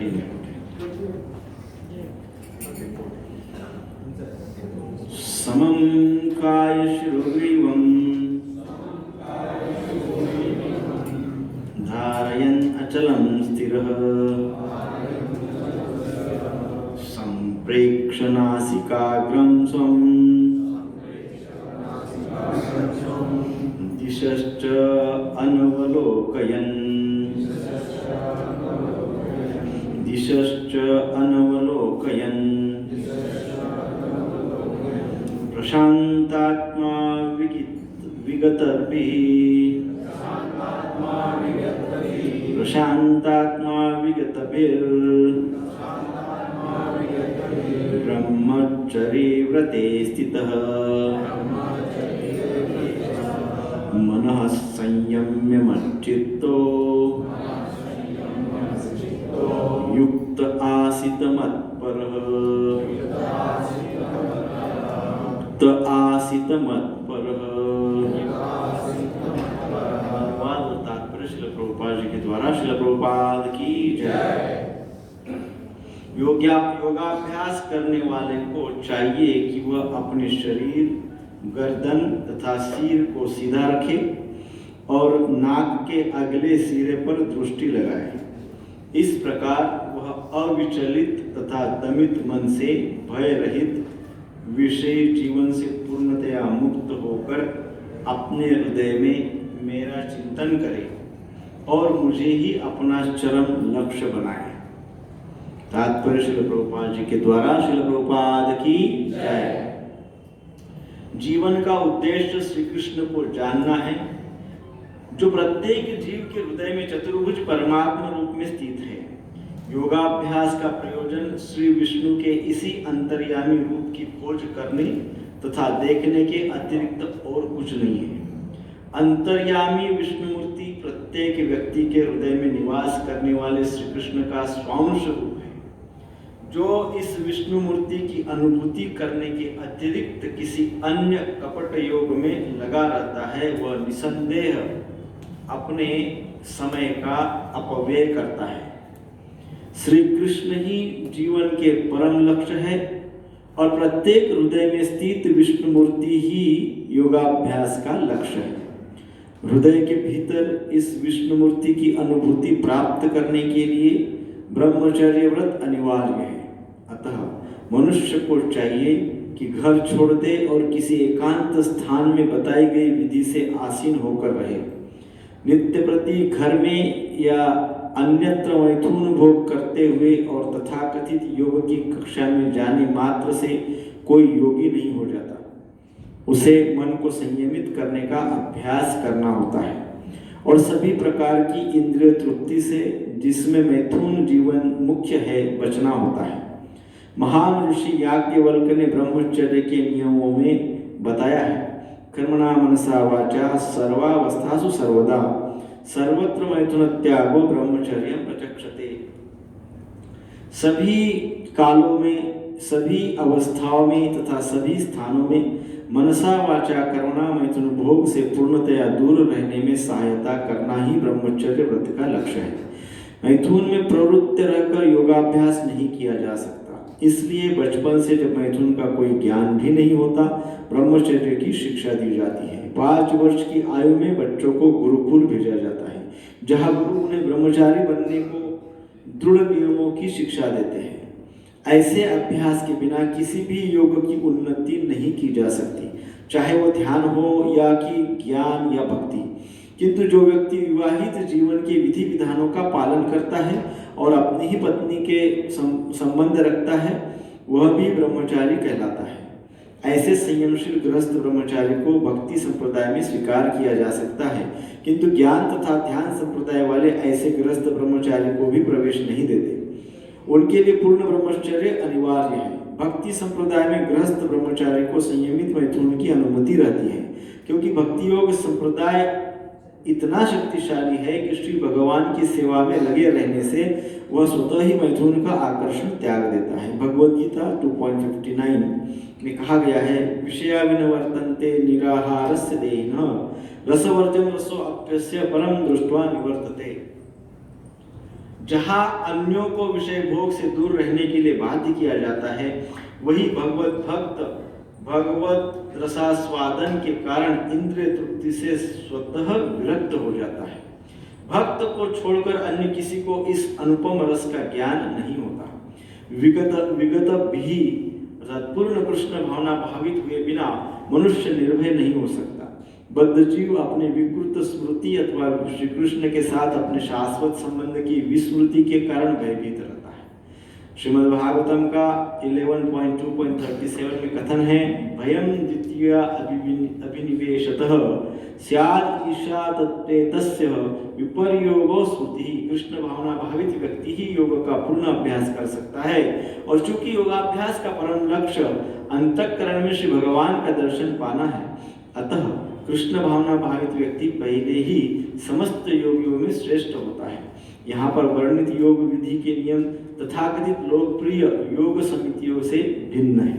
13. समं कायशिरोग्रीवं धारयन् अचलं स्थिरः सम्प्रेक्ष्य नासिकाग्रं स्वं दिशश्च अनवलोकयन् प्रशान्तात्मा ब्रह्मचर्ये व्रते स्थितः मनः संयम्य मच्चित्तो युक्त आसित मत्परः तात्पर्य श्रील प्रभुपाद जी के द्वारा। श्रील प्रभुपाद की जय। योगाभ्यास करने वाले को चाहिए कि वह अपने शरीर, गर्दन तथा सिर को सीधा रखे और नाक के अगले सिरे पर दृष्टि लगाए। इस प्रकार वह अविचलित तथा दमित मन से भय रहित विषय जीवन से पूर्णतया मुक्त होकर अपने हृदय में मेरा चिंतन करे और मुझे ही अपना चरम लक्ष्य बनाए। तात्पर्य श्रील प्रभुपाद जी के द्वारा। श्रील प्रभुपाद की जय। जीवन का उद्देश्य श्री कृष्ण को जानना है, जो प्रत्येक जीव के हृदय में चतुर्भुज परमात्मा रूप में स्थित है। योगाभ्यास का प्रयोजन श्री विष्णु के इसी अंतर्यामी रूप की खोज करने तथा देखने के अतिरिक्त और कुछ नहीं है। अंतर्यामी विष्णुमूर्ति प्रत्येक व्यक्ति के हृदय में निवास करने वाले श्री कृष्ण का स्वांश रूप है। जो इस विष्णु मूर्ति की अनुभूति करने के अतिरिक्त किसी अन्य कपट योग में लगा रहता है, वह निसंदेह अपने समय का अपव्यय करता है। श्री कृष्ण ही जीवन के परम लक्ष्य है और प्रत्येक हृदय में स्थित विष्णु मूर्ति ही योगाभ्यास का लक्ष्य है। हृदय के भीतर इस विष्णु मूर्ति की अनुभूति प्राप्त करने के लिए ब्रह्मचर्य व्रत अनिवार्य है। अतः मनुष्य को चाहिए कि घर छोड़ दे और किसी एकांत स्थान में बताई गई विधि से आसीन होकर रहे। नित्य प्रति घर में या अन्यत्र मैथुन भोग करते हुए और तथाकथित योग की कक्षा में जाने मात्र से कोई योगी नहीं हो जाता। उसे मन को संयमित करने का अभ्यास करना होता है और सभी प्रकार की इंद्रिय तृप्ति से, जिसमें मैथुन जीवन मुख्य है, बचना होता है। महान ऋषि याज्ञवल्क्य ने ब्रह्मचर्य के नियमों में बताया है, कर्मणा मनसा वाचा सर्वावस्थासु सर्वदा सर्वत्र मैथुन त्यागो ब्रह्मचर्य प्रचक्षते। सभी कालों में, सभी अवस्थाओं में तथा सभी स्थानों में मनसा वाचा कर्मणा मैथुन भोग से पूर्णतया दूर रहने में सहायता करना ही ब्रह्मचर्य व्रत का लक्ष्य है। मैथुन में प्रवृत्त रहकर योगाभ्यास नहीं किया जा सकता। इसलिए बचपन से जब मैथुन का कोई ज्ञान भी नहीं होता, ब्रह्मचर्य की शिक्षा दी जाती है। 5 वर्ष की आयु में बच्चों को गुरुकुल भेजा जाता है, जहाँ गुरु उन्हें ब्रह्मचारी बनने को दृढ़ नियमों की शिक्षा देते हैं। ऐसे अभ्यास के बिना किसी भी योग की उन्नति नहीं की जा सकती, चाहे वो ध्यान हो या कि ज्ञान या भक्ति। किंतु जो व्यक्ति विवाहित जीवन के विधि विधानों का पालन करता है और अपनी ही पत्नी के संबंध रखता है, वह भी ब्रह्मचारी कहलाता है। ऐसे संयमशील गृहस्थ ब्रह्मचारी को भक्ति संप्रदाय में स्वीकार किया जा सकता है, किंतु ज्ञान तथा ध्यान संप्रदाय वाले ऐसे गृहस्थ ब्रह्मचारी को भी प्रवेश नहीं देते। उनके लिए पूर्ण ब्रह्मचर्य अनिवार्य है। भक्ति संप्रदाय में गृहस्थ ब्रह्मचारी को संयमित मैथुन की अनुमति रहती है, क्योंकि भक्ति योग संप्रदाय इतना शक्तिशाली है कि श्री भगवान की सेवा में लगे रहने से वह स्वतः ही मैथुन का आकर्षण त्याग देता है। भगवद गीता 2.59 में कहा गया है, विषया विनवर्तन्ते निराहारस्य देहिनः रसवर्जं रसो अप्यस्य परम दृष्ट्वा निवर्तते। जहाँ अन्यों को विषय भोग से दूर रहने के लिए बाध्य किया जाता है, वही भगवत भक्त भगवत रसास्वादन के कारण इंद्रिय तृप्ति से स्वतः विरक्त हो जाता है। भक्त को छोड़कर अन्य किसी को इस अनुपम रस का ज्ञान नहीं होता। विगत भी पूर्ण कृष्ण भावना भावित हुए बिना मनुष्य निर्भय नहीं हो सकता। बद्ध जीव अपने विकृत स्मृति अथवा श्री कृष्ण के साथ अपने शाश्वत संबंध की विस्मृति के कारण भयभीत रहता है। श्रीमद् भागवतम का 11.2.37 में कथन है, भयम द्वितीय अभिनिवेशतः स्याद् ईशा तत्प्रेतस्य विपर्योगो स्मृति। कृष्ण भावना भावित व्यक्ति ही योग का पूर्ण अभ्यास कर सकता है, और चूंकि योगाभ्यास का परम लक्ष्य अंतःकरण में श्री भगवान का दर्शन पाना है, अतः कृष्ण भावना भावित व्यक्ति पहले ही समस्त योगियों में श्रेष्ठ होता है। यहाँ पर वर्णित योग विधि के नियम तथाकथित लोकप्रिय योग समितियों से भिन्न है।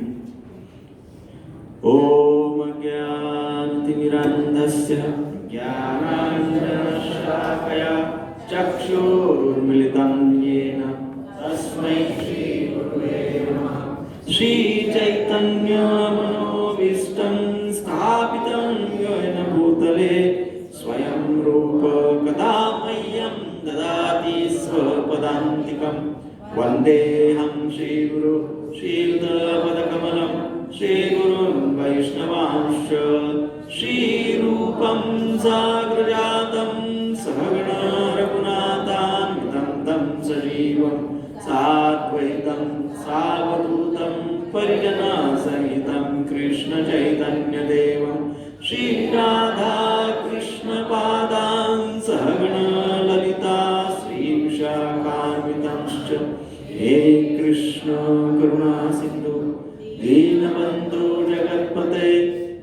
ओम ज्ञानतिमिरान्धस्य ज्ञानाञ्जनशलाकया चक्षुरुन्मिलितं येन तस्मै श्रीगुरुवे नमः। श्रीचैतन्यमनोभीष्टं स्थापितं येन भूतले स्वयं रूप कदा मह्यं ददाति स्वपदान्तिकं। वन्देऽहं श्रीगुरु श्रीयुतपदकमलं श्रीगुरुं वैष्णवांश्च। श्रीरूपं साग्रजातं सहगण रघुनाथान्वितं तं सजीवं साद्वैतं सावधूतं परिजनसहितं कृष्ण चैतन्यदेवं श्रीराधा कृष्ण पादान् सहगण ललिता श्रीविशाखान्वितंश्च। हे कृष्ण करुणा सिन्धु दीनबन्धु जगत्पते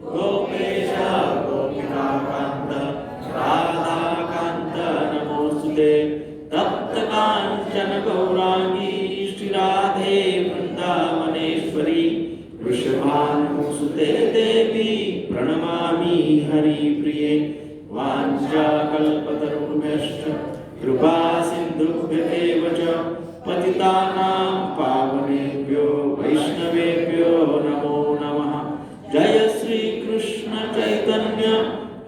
गोपेशा गोपिकान्त राधाकान्त नमोस्तुते। तप्त काञ्चन गौरांगी श्रीराधे वृन्दावनेश्वरी वृषभानुसुते देवी प्रणमामि हरिप्रिये। वाञ्छाकल्पतरुभ्यश्च कृपा सिन्धुभ्येव च पतितानां पावनेभ्यो वैष्णवेभ्यो नमो नमः। जय श्री कृष्ण चैतन्य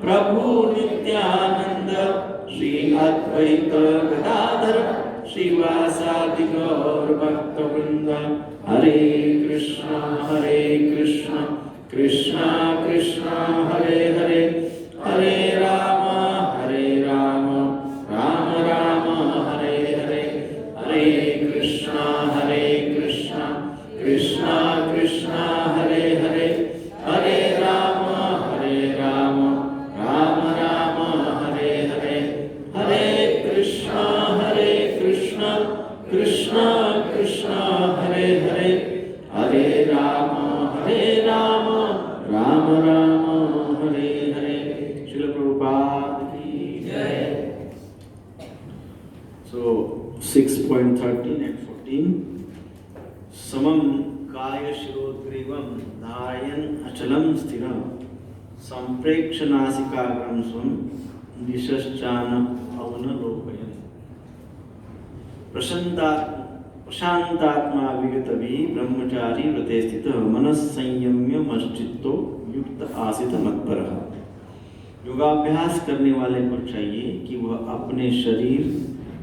प्रभु नित्यानंद श्री अद्वैत गदाधर श्रीवासादि गौर भक्तवृंद। हरे कृष्ण कृष्ण कृष्ण हरे हरे, हरे राम राम राम हरे हरे। हरे कृष्ण कृष्ण कृष्ण हरे हरे, हरे राम राम राम हरे हरे। हरे कृष्ण कृष्ण कृष्ण हरे हरे, हरे राम राम राम हरे हरे। श्रील प्रभुपाद की जय। So 6.13 and 14. समम काय शिरोग्रीवं धारयन् अचलं स्थिरं संप्रेक्ष नासिकाग्रं स्वं दिशश्चान अवलोकयन्। प्रशांतात्मा विगतभि ब्रह्मचारी व्रते स्थितः मनः संयम्य मच्चित्तो युक्त आसित मत्परः। योगाभ्यास करने वाले को चाहिए कि वह अपने शरीर,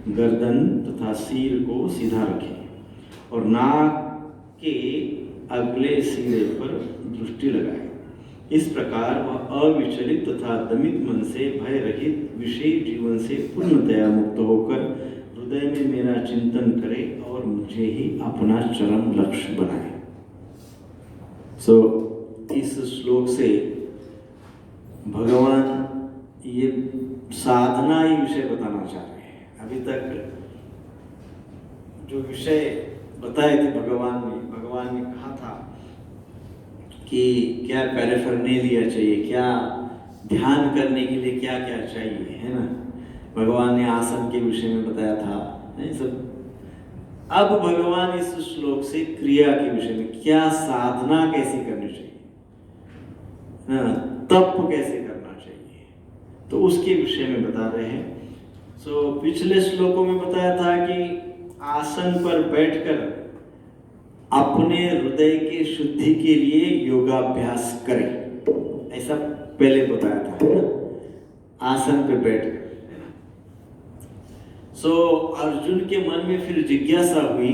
गर्दन तथा सिर को सीधा रखे और नाक के अगले सिरे पर दृष्टि लगाए। इस प्रकार वह अविचलित तथा दमित मन से भय रहित विषयी जीवन से पूर्णतया मुक्त होकर हृदय में मेरा चिंतन करे और मुझे ही अपना चरम लक्ष्य बनाए। इस श्लोक से भगवान ये साधना ही विषय बताना चाह रहे हैं। अभी तक जो विषय बताए थे भगवान ने कहा था कि क्या पैराफर्नेलिया चाहिए, क्या ध्यान करने के लिए क्या क्या चाहिए, है ना। भगवान ने आसन के विषय में बताया था, नहीं सब। अब भगवान इस श्लोक से क्रिया के विषय में, क्या साधना कैसे करनी चाहिए, तप कैसे करना चाहिए, तो उसके विषय में बता रहे हैं। पिछले श्लोकों में बताया था कि आसन पर बैठकर अपने हृदय के शुद्धि के लिए योगाभ्यास करें, ऐसा पहले बताया था, है ना, आसन पे बैठकर। अर्जुन के मन में फिर जिज्ञासा हुई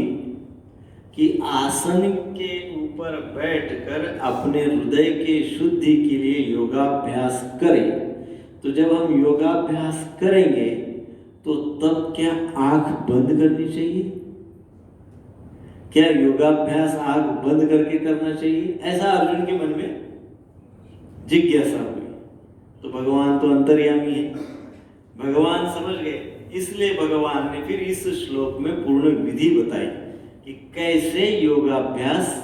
कि आसन के ऊपर बैठकर अपने हृदय के शुद्धि के लिए योगाभ्यास करें, तो जब हम योगाभ्यास करेंगे तो तब क्या आंख बंद करनी चाहिए? क्या योगाभ्यास आंख बंद करके करना चाहिए? ऐसा अर्जुन के मन में जिज्ञासा हुई। तो भगवान तो अंतर्यामी है, भगवान समझ गए, इसलिए भगवान ने फिर इस श्लोक में पूर्ण विधि बताई कि कैसे योगाभ्यास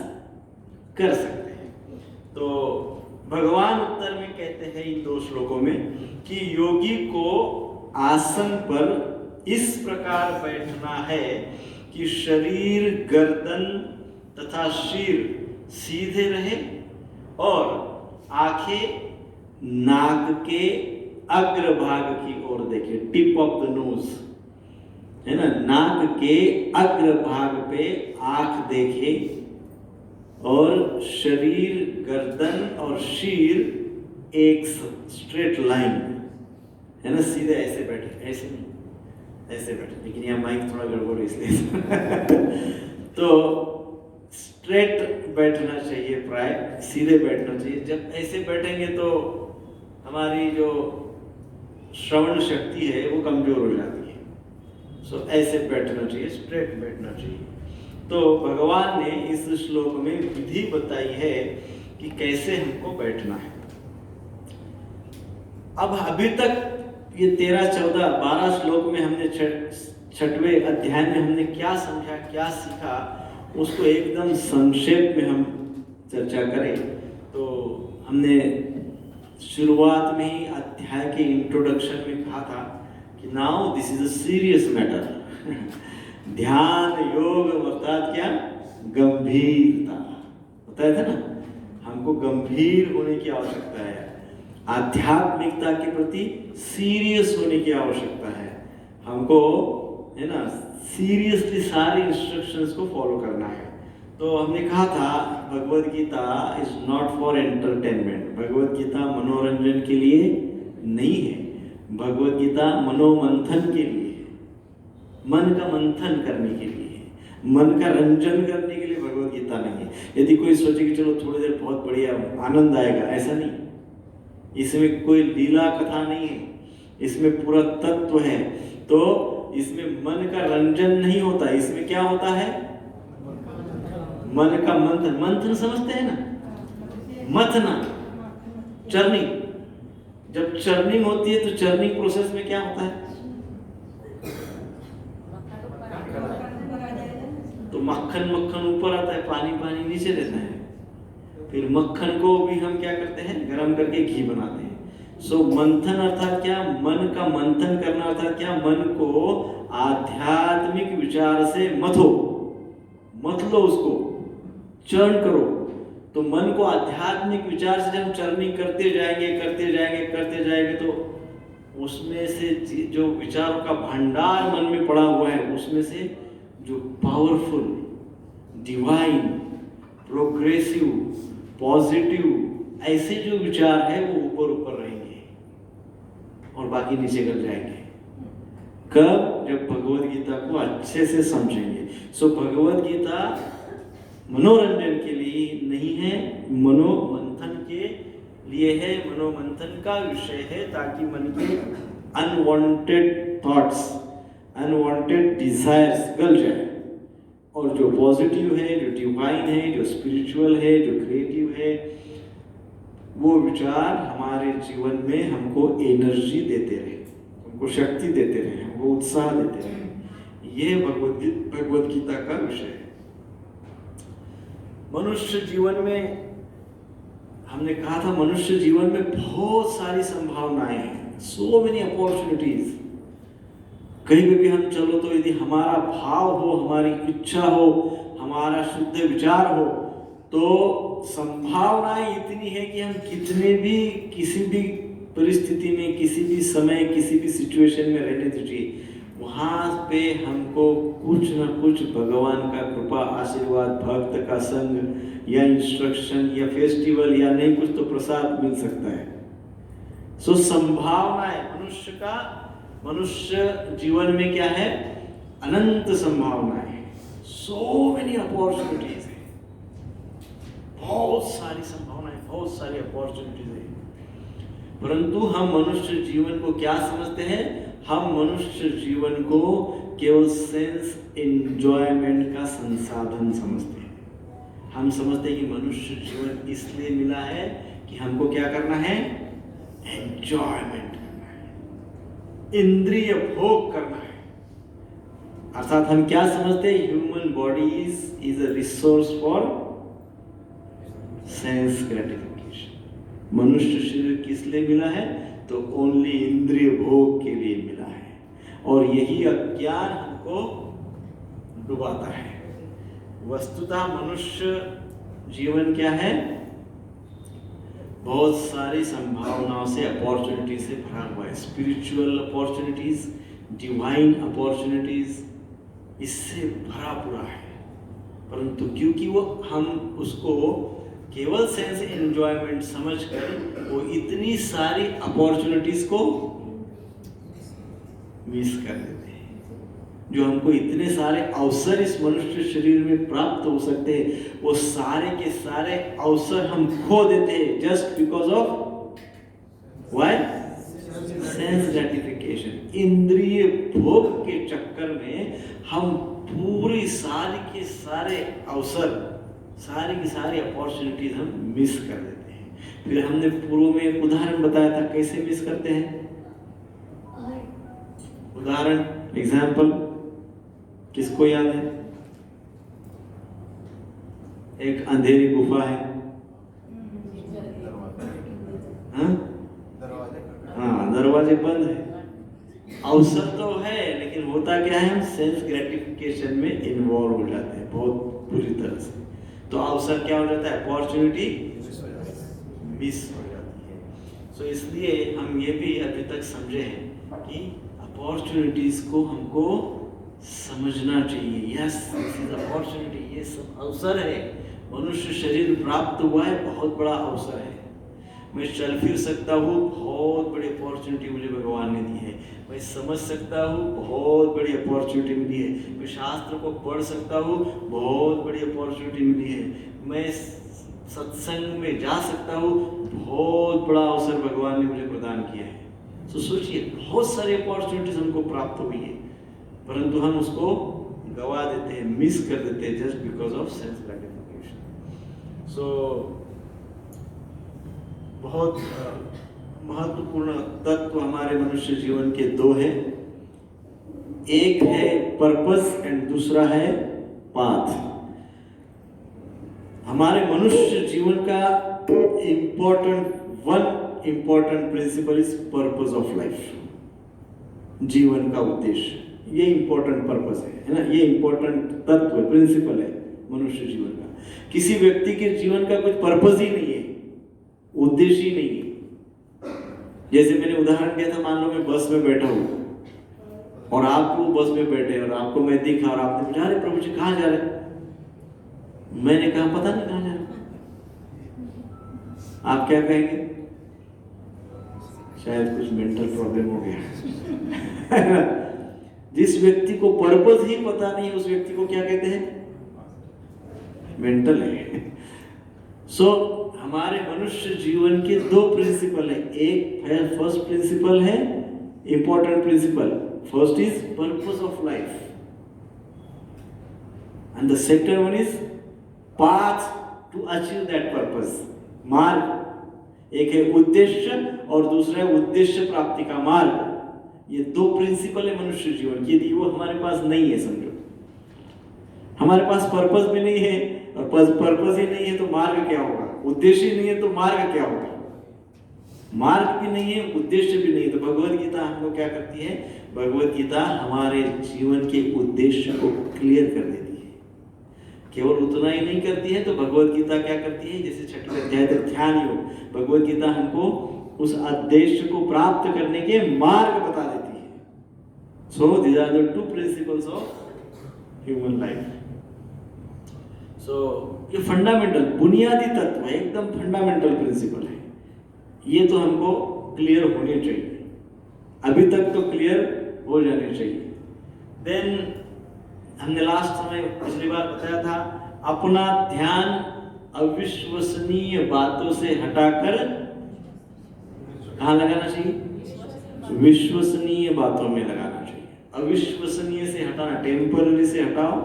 कर सकते हैं। तो भगवान उत्तर में कहते हैं इन 2 श्लोकों में कि योगी को आसन पर इस प्रकार बैठना है कि शरीर, गर्दन तथा सिर सीधे रहे और आंखें नाक के अग्रभाग की ओर देखे, टिप ऑफ द नोज, है ना, नाक के अग्रभाग पे आंख देखे और शरीर, गर्दन और सिर एक स्ट्रेट लाइन, है ना, सीधे ऐसे बैठे, ऐसे नहीं, ऐसे बैठे, लेकिन यहाँ माइक थोड़ा गड़बड़ है इसलिए तो स्ट्रेट बैठना चाहिए, प्राय सीधे बैठना चाहिए। जब ऐसे बैठेंगे तो हमारी जो श्रवण शक्ति है वो कमजोर हो जाती है। ऐसे बैठना चाहिए, स्ट्रेट बैठना चाहिए। तो भगवान ने इस श्लोक में विधि बताई है कि कैसे हमको बैठना है। अब अभी तक ये 13, 14, 12 श्लोक में हमने 6वें अध्याय में हमने क्या समझा, क्या सीखा, उसको एकदम संक्षेप में हम चर्चा करें। तो हमने शुरुआत में ही अध्याय के इंट्रोडक्शन में कहा था कि now this is a serious matter. ध्यान योग अर्थात क्या? गंभीरता। बताया था ना, हमको गंभीर होने की आवश्यकता है, आध्यात्मिकता के प्रति सीरियस होने की आवश्यकता है हमको, है ना, सीरियसली सारे इंस्ट्रक्शंस को फॉलो करना है। तो हमने कहा था Bhagavad Gita is not for entertainment, Bhagavad Gita मनोरंजन के लिए नहीं है, भगवद गीता मनोमंथन के लिए है, मन का मंथन करने के लिए है, मन का रंजन करने के लिए भगवद गीता नहीं है। यदि कोई सोचे कि चलो थोड़ी देर बहुत बढ़िया आनंद आएगा, ऐसा नहीं, इसमें कोई लीला कथा नहीं है, इसमें पूरा तत्व है। तो इसमें मन का रंजन नहीं होता, इसमें क्या होता है? मन का मंथन। मंथन समझते हैं ना, मथना, चर्निंग। जब चर्निंग होती है तो चर्निंग प्रोसेस में क्या होता है? तो मक्खन मक्खन ऊपर आता है, पानी पानी नीचे रहता है। फिर मक्खन को भी हम क्या करते हैं? गरम करके घी बनाते हैं। मंथन अर्थात क्या? मन का मंथन करना अर्थात क्या? मन को आध्यात्मिक विचार से मथो, मत लो, उसको चर्न करो। तो मन को आध्यात्मिक विचार से जब चर्निंग करते जाएंगे तो उसमें से जो विचारों का भंडार मन में पड़ा हुआ है, उसमें से जो पावरफुल, डिवाइन, प्रोग्रेसिव, पॉजिटिव ऐसे जो विचार है वो ऊपर ऊपर रहेंगे और बाकी नीचे कर जाएंगे। कब? जब भगवद गीता को अच्छे से समझेंगे। भगवद गीता मनोरंजन के लिए नहीं है, मनोमंथन के लिए है, मनोमंथन का विषय है, ताकि मन के अनवांटेड थॉट्स, अनवांटेड डिजायर्स गल जाए और जो पॉजिटिव है, जो डिवाइन है, जो स्पिरिचुअल है, जो क्रिएटिव है, वो विचार हमारे जीवन में हमको एनर्जी देते रहे, हमको शक्ति देते रहे, हमको उत्साह देते रहे। यह भगवद गीता का विषय है। मनुष्य जीवन में हमने कहा था, मनुष्य जीवन में बहुत सारी संभावनाएं हैं, सो मेनी अपॉर्चुनिटीज। कहीं पे भी हम चलो तो यदि हमारा भाव हो, हमारी इच्छा हो, हमारा शुद्ध विचार हो, तो संभावनाएं इतनी है कि हम कितने भी किसी भी परिस्थिति में, किसी भी समय, किसी भी सिचुएशन में रहने दीजिए, वहाँ पे हमको कुछ ना कुछ भगवान का कृपा, आशीर्वाद, भक्त का संग या इंस्ट्रक्शन या फेस्टिवल या नहीं कुछ तो प्रसाद मिल सकता है। सो संभावना है मनुष्य जीवन में क्या है? अनंत संभावनाएं है, सो मेनी अपॉर्चुनिटीज है, बहुत सारी संभावनाएं, बहुत सारी अपॉर्चुनिटीज है। परंतु हम मनुष्य जीवन को क्या समझते हैं? हम मनुष्य जीवन को केवल सेंस एंजॉयमेंट का संसाधन समझते हैं। हम समझते हैं कि मनुष्य जीवन इसलिए मिला है कि हमको क्या करना है? एंजॉयमेंट करना है, इंद्रिय भोग करना है। अर्थात हम क्या समझते हैं? Human body is a resource for sense gratification. मनुष्य शरीर किस लिए मिला है? तो ओनली इंद्रिय भोग के लिए मिला है, और यही अज्ञान हमको डुबाता है। वस्तुतः मनुष्य जीवन क्या है? बहुत सारी संभावनाओं से, अपॉर्चुनिटी से भरा हुआ है। स्पिरिचुअल अपॉर्चुनिटीज, डिवाइन अपॉर्चुनिटीज, इससे भरा पूरा है। परंतु क्योंकि हम उसको केवल सेंस एंजॉयमेंट समझकर वो इतनी सारी अपॉर्चुनिटीज को मिस कर देते हैं। जो हमको इतने सारे अवसर इस मनुष्य शरीर में प्राप्त हो सकते हैं, वो सारे के सारे अवसर हम खो देते हैं just because of why? Sense gratification. इंद्रिय भोग के चक्कर में हम पूरी सारी के सारे अवसर, सारी की सारी अपॉर्चुनिटीज हम मिस कर देते हैं। फिर हमने पूर्व में एक उदाहरण बताया था कैसे मिस करते हैं। उदाहरण, एग्जाम्पल किसको याद है? एक अंधेरी गुफा है, हाँ, दरवाजे बंद है। अवसर तो है, लेकिन होता क्या है? हम सेंस ग्रेटिफिकेशन में इन्वॉल्व हो जाते हैं बहुत बुरी तरह से। तो अवसर क्या हो जाता है? अपॉर्चुनिटी मिस हो जाती है। सो इसलिए हम ये भी अभी तक समझे हैं कि अपॉर्चुनिटीज को हमको समझना चाहिए। यस, दिस इज अपॉर्चुनिटी, ये सब अवसर है। मनुष्य शरीर प्राप्त हुआ है, बहुत बड़ा अवसर है। मैं चल फिर सकता हूँ, बहुत बड़ी अपॉर्चुनिटी मुझे भगवान ने दी है। मैं समझ सकता हूँ, बहुत बड़ी अपॉर्चुनिटी मिली है। मैं शास्त्र को पढ़ सकता हूँ, बहुत बड़ी अपॉर्चुनिटी मिली है। मैं सत्संग में जा सकता हूँ, बहुत बड़ा अवसर भगवान ने मुझे प्रदान किया है। तो सोचिए, बहुत सारी अपॉर्चुनिटीज हमको प्राप्त हुई है, परंतु हम उसको गवा देते हैं, मिस कर देते हैं just because of sense gratification. So बहुत महत्वपूर्ण तत्व हमारे मनुष्य जीवन के दो हैं। एक है पर्पस एंड दूसरा है पाथ। हमारे मनुष्य जीवन का one important principle is purpose of life. जीवन का उद्देश्य, ये इम्पोर्टेंट पर्पस है ना, ये इम्पोर्टेंट तत्व, प्रिंसिपल है मनुष्य जीवन का। किसी व्यक्ति के जीवन का कुछ पर्पस ही नहीं है, उद्देश्य ही नहीं है। जैसे मैंने उदाहरण दिया था, मान लो मैं बस में बैठा हूँ और आप वो बस में बैठे और आपको मैं दिखा और आपने पूछा, अरे प्रभु जी कहाँ जा रहे? मैंने कहा पता नहीं कहाँ जा रहे। आप क्या कहेंगे? शायद कुछ मेंटल प्रॉब्लम हो गया। जिस व्यक्ति को पर्पस ही पता नहीं, उस व्यक्ति को क्या कहते हैं? मेंटल है। सो हमारे मनुष्य जीवन के दो प्रिंसिपल है। एक है, फर्स्ट प्रिंसिपल है important principle, first is purpose of life and the second one is path to achieve that purpose, मार्ग। एक है उद्देश्य और दूसरा है उद्देश्य प्राप्ति का मार्ग। ये दो प्रिंसिपल है मनुष्य जीवन की। यदि वो हमारे पास नहीं है, समझो हमारे पास पर्पस भी नहीं है, और पर्पस ही नहीं है तो मार्ग क्या होगा? उद्देश्य ही नहीं है तो मार्ग क्या होगा? मार्ग भी नहीं है, उद्देश्य भी नहीं है। तो भगवत गीता हमको क्या करती है? भगवत गीता हमारे जीवन के उद्देश्य को क्लियर कर देती है। केवल उतना ही नहीं करती है, तो भगवत गीता क्या करती है? जैसे छठी अध्याय तक ध्यान योग, भगवत गीता हमको उस उद्देश्य को प्राप्त करने के मार्ग बता देती है। So these are the 2 principles of human life. So ये फंडामेंटल बुनियादी तत्व है, एकदम फंडामेंटल प्रिंसिपल है। ये तो हमको क्लियर होने चाहिए, अभी तक तो क्लियर हो जाने चाहिए। देन हमने लास्ट समय पिछली बार बताया था, अपना ध्यान अविश्वसनीय बातों से हटाकर कहाँ लगाना चाहिए? विश्वसनीय बातों में लगाना चाहिए। अविश्वसनीय से हटाना, टेम्पररी से हटाओ,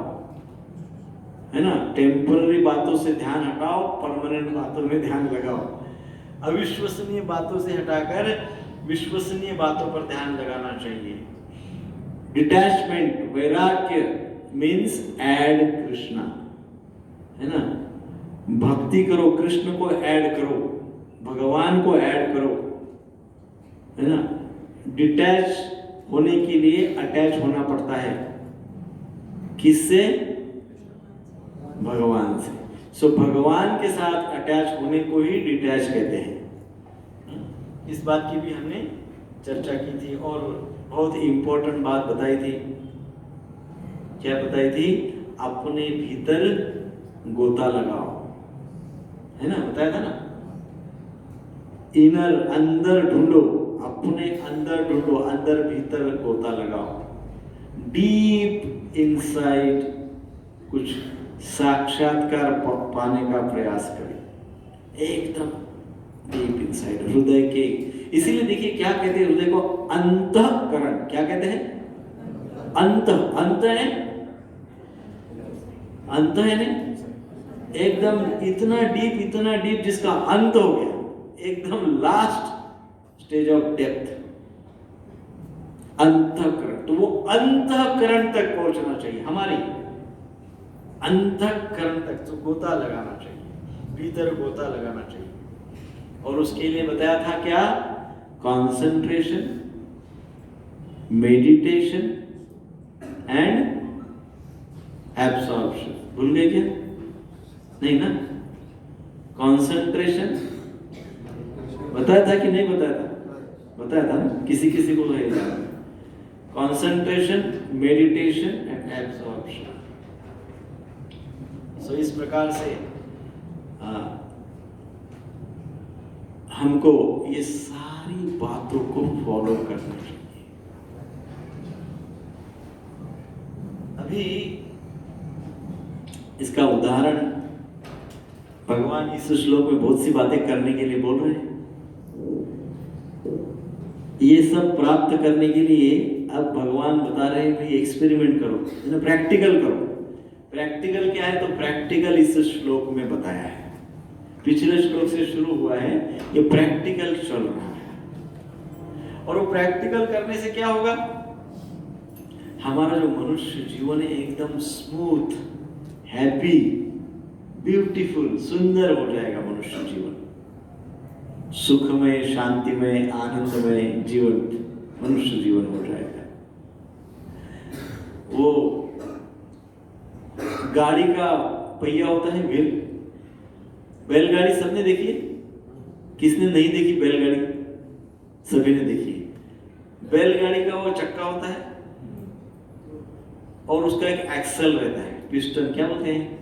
है ना, टेम्पररी बातों से ध्यान हटाओ, परमानेंट बातों में ध्यान लगाओ। अविश्वसनीय बातों से हटाकर विश्वसनीय बातों पर ध्यान लगाना चाहिए। डिटैचमेंट, वैराग्य मीन्स ऐड कृष्णा, है ना, भक्ति करो, कृष्ण को ऐड करो, भगवान को ऐड करो, है ना। डिटैच होने के लिए अटैच होना पड़ता है, किससे? भगवान से। सो भगवान के साथ अटैच होने को ही डिटैच कहते हैं। इस बात की भी हमने चर्चा की थी और बहुत इंपॉर्टेंट बात बताई थी। क्या बताई थी? अपने भीतर गोता लगाओ, है ना, बताया था ना। इनर, अंदर ढूंढो, अपने अंदर ढूंढो, अंदर भीतर गोता लगाओ। डीप इनसाइड कुछ साक्षात्कार पाने का प्रयास करें, एकदम डीप इनसाइड, हृदय के। इसीलिए देखिए क्या कहते हैं हृदय को? अंतःकरण। क्या कहते हैं? अंत, अंत है, अंत है ना, एकदम इतना डीप जिसका अंत हो गया, एकदम लास्ट स्टेज ऑफ डेप्थ, अंतःकरण। तो वो अंतःकरण तक पहुंचना चाहिए, हमारे अंतःकरण तक तो गोता लगाना चाहिए, भीतर गोता लगाना चाहिए। और उसके लिए बताया था क्या? Concentration, meditation and absorption. भूल गए क्या? नहीं ना? कंसंट्रेशन बताया था कि नहीं बताया था? बताया था ना, किसी किसी को है याद। Concentration, meditation and absorption. So इस प्रकार से हमको ये सारी बातों को फॉलो करना चाहिए। अभी इसका उदाहरण भगवान इस श्लोक में बहुत सी बातें करने के लिए बोल रहे हैं। ये सब प्राप्त करने के लिए अब भगवान बता रहे हैं भाई एक्सपेरिमेंट करो, प्रैक्टिकल करो। प्रैक्टिकल क्या है? तो प्रैक्टिकल इस श्लोक में बताया है। पिछले श्लोक से शुरू हुआ है, ये प्रैक्टिकल चल रहा है। और वो प्रैक्टिकल करने से क्या होगा? हमारा जो मनुष्य जीवन है एकदम स्मूथ, हैप्पी, ब्यूटीफुल, सुंदर हो जाएगा मनुष्य जीवन। सुखमय, शांतिमय, आनंदमय जीवन, मनुष्य जीवन हो जाएगा। वो गाड़ी का पहिया होता है व्हील, बैलगाड़ी सबने देखी है? किसने नहीं देखी बैलगाड़ी? सभी ने देखी है। बैलगाड़ी का वो चक्का होता है और उसका एक एक्सल रहता है, पिस्टन। क्या बोलते हैं?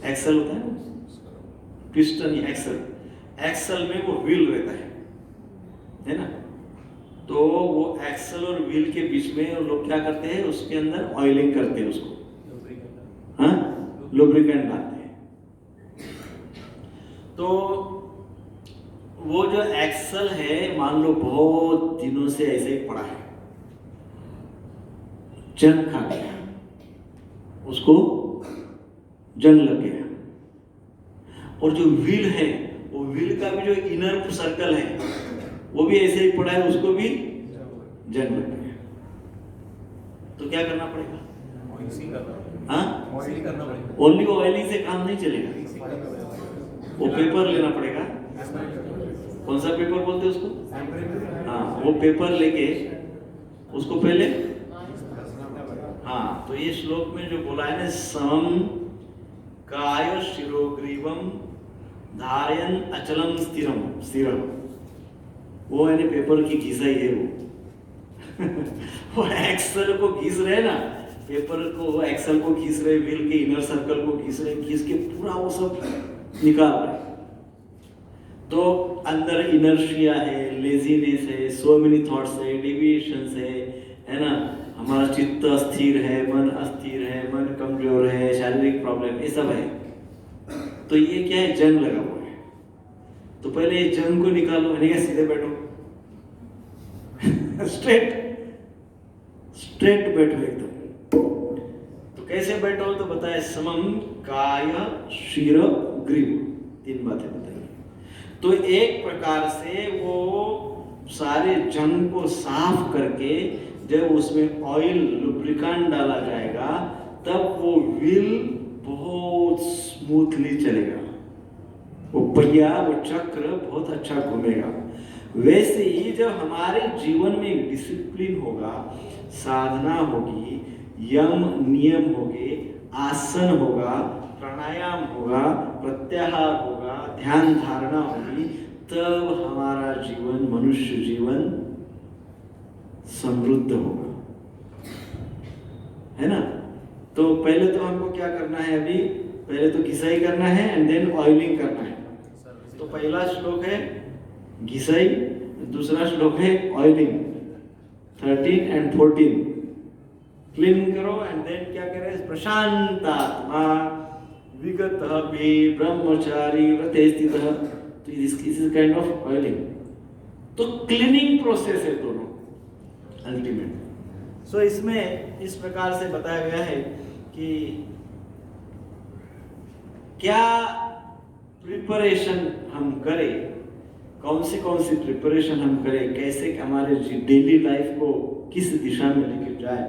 एक्सल होता है, पिस्टन या एक्सल। एक्सल में वो व्हील रहता है ना। तो वो एक्सल और व्हील के बीच में लोग क्या करते हैं? उसके अंदर ऑयलिंग करते हैं, उसको लुब्रिकेंट डालते हैं। तो वो जो एक्सल है, मान लो बहुत दिनों से ऐसे ही पड़ा है, जंग खा गया, उसको जंग लग गया। और जो व्हील है, वो व्हील का भी जो इनर सर्कल है वो भी ऐसे ही पड़ा है, उसको भी जंग लग गया। तो क्या करना पड़ेगा? ओनली ऑयलिंग से काम नहीं चलेगा, वो पेपर लेना पड़ेगा। कौन सा पेपर बोलते हैं उसको? हाँ, वो पेपर लेके उसको पहले, हाँ, तो ये श्लोक में जो बोला है ना, सम काय शिरोग्रीवम धारयन अचलम स्थिरम, स्थिरम, वो यानी पेपर की घिसाई है वो। वो एक्सेल को घिस रहे ना, पेपर को, वो एक्सेल को घिस रहे, व्हील के इनर सर्कल को घिस रहे, घिस के पूरा वो सब निकाल रहे। तो अंदर इनर्शिया है, लेजीनेस है, सो मेनी थॉट्स है, डेविएशंस है ना, हमारा चित्त अस्थिर है, मन अस्थिर है, मन कमजोर है, शारीरिक प्रॉब्लम, ये सब है। तो ये क्या है, जंग लगा हुआ है। तो पहले जंग को निकालो, मैंने कहा सीधे बैठो। स्ट्रेट बैठो एकदम। तो कैसे बैठो, तो बताए समम काय शीर ग्रीव, 3 बातें बताइए। तो एक प्रकार से वो सारे जंग को साफ करके जब उसमें ऑयल लुब्रिकेंट डाला जाएगा तब वो व्हील बहुत स्मूथली चलेगा, वो पहिया, वो चक्र बहुत अच्छा घूमेगा। वैसे ही जब हमारे जीवन में डिसिप्लिन होगा, साधना होगी, यम नियम होंगे, आसन होगा, प्राणायाम होगा, प्रत्याहार होगा, ध्यान धारणा होगी, तब हमारा जीवन, मनुष्य जीवन समृद्ध होगा, है ना। तो पहले तो हमको क्या करना है, अभी पहले तो घिसाई करना है एंड देन ऑयलिंग करना है। तो पहला श्लोक है घिसाई, दूसरा श्लोक है ऑयलिंग, 13 and 14 क्लीन करो एंड देन क्या करें, प्रशांतात्मा विगतः भी ब्रह्मचारी व्रते स्थितः। तो this is kind of oiling. तो क्लीनिंग प्रोसेस है दोनों अल्टीमेट। सो इसमें इस प्रकार से बताया गया है कि क्या प्रिपरेशन हम करें, कौन सी प्रिपरेशन हम करें, कैसे हमारे डेली लाइफ को किस दिशा में लेकर जाए।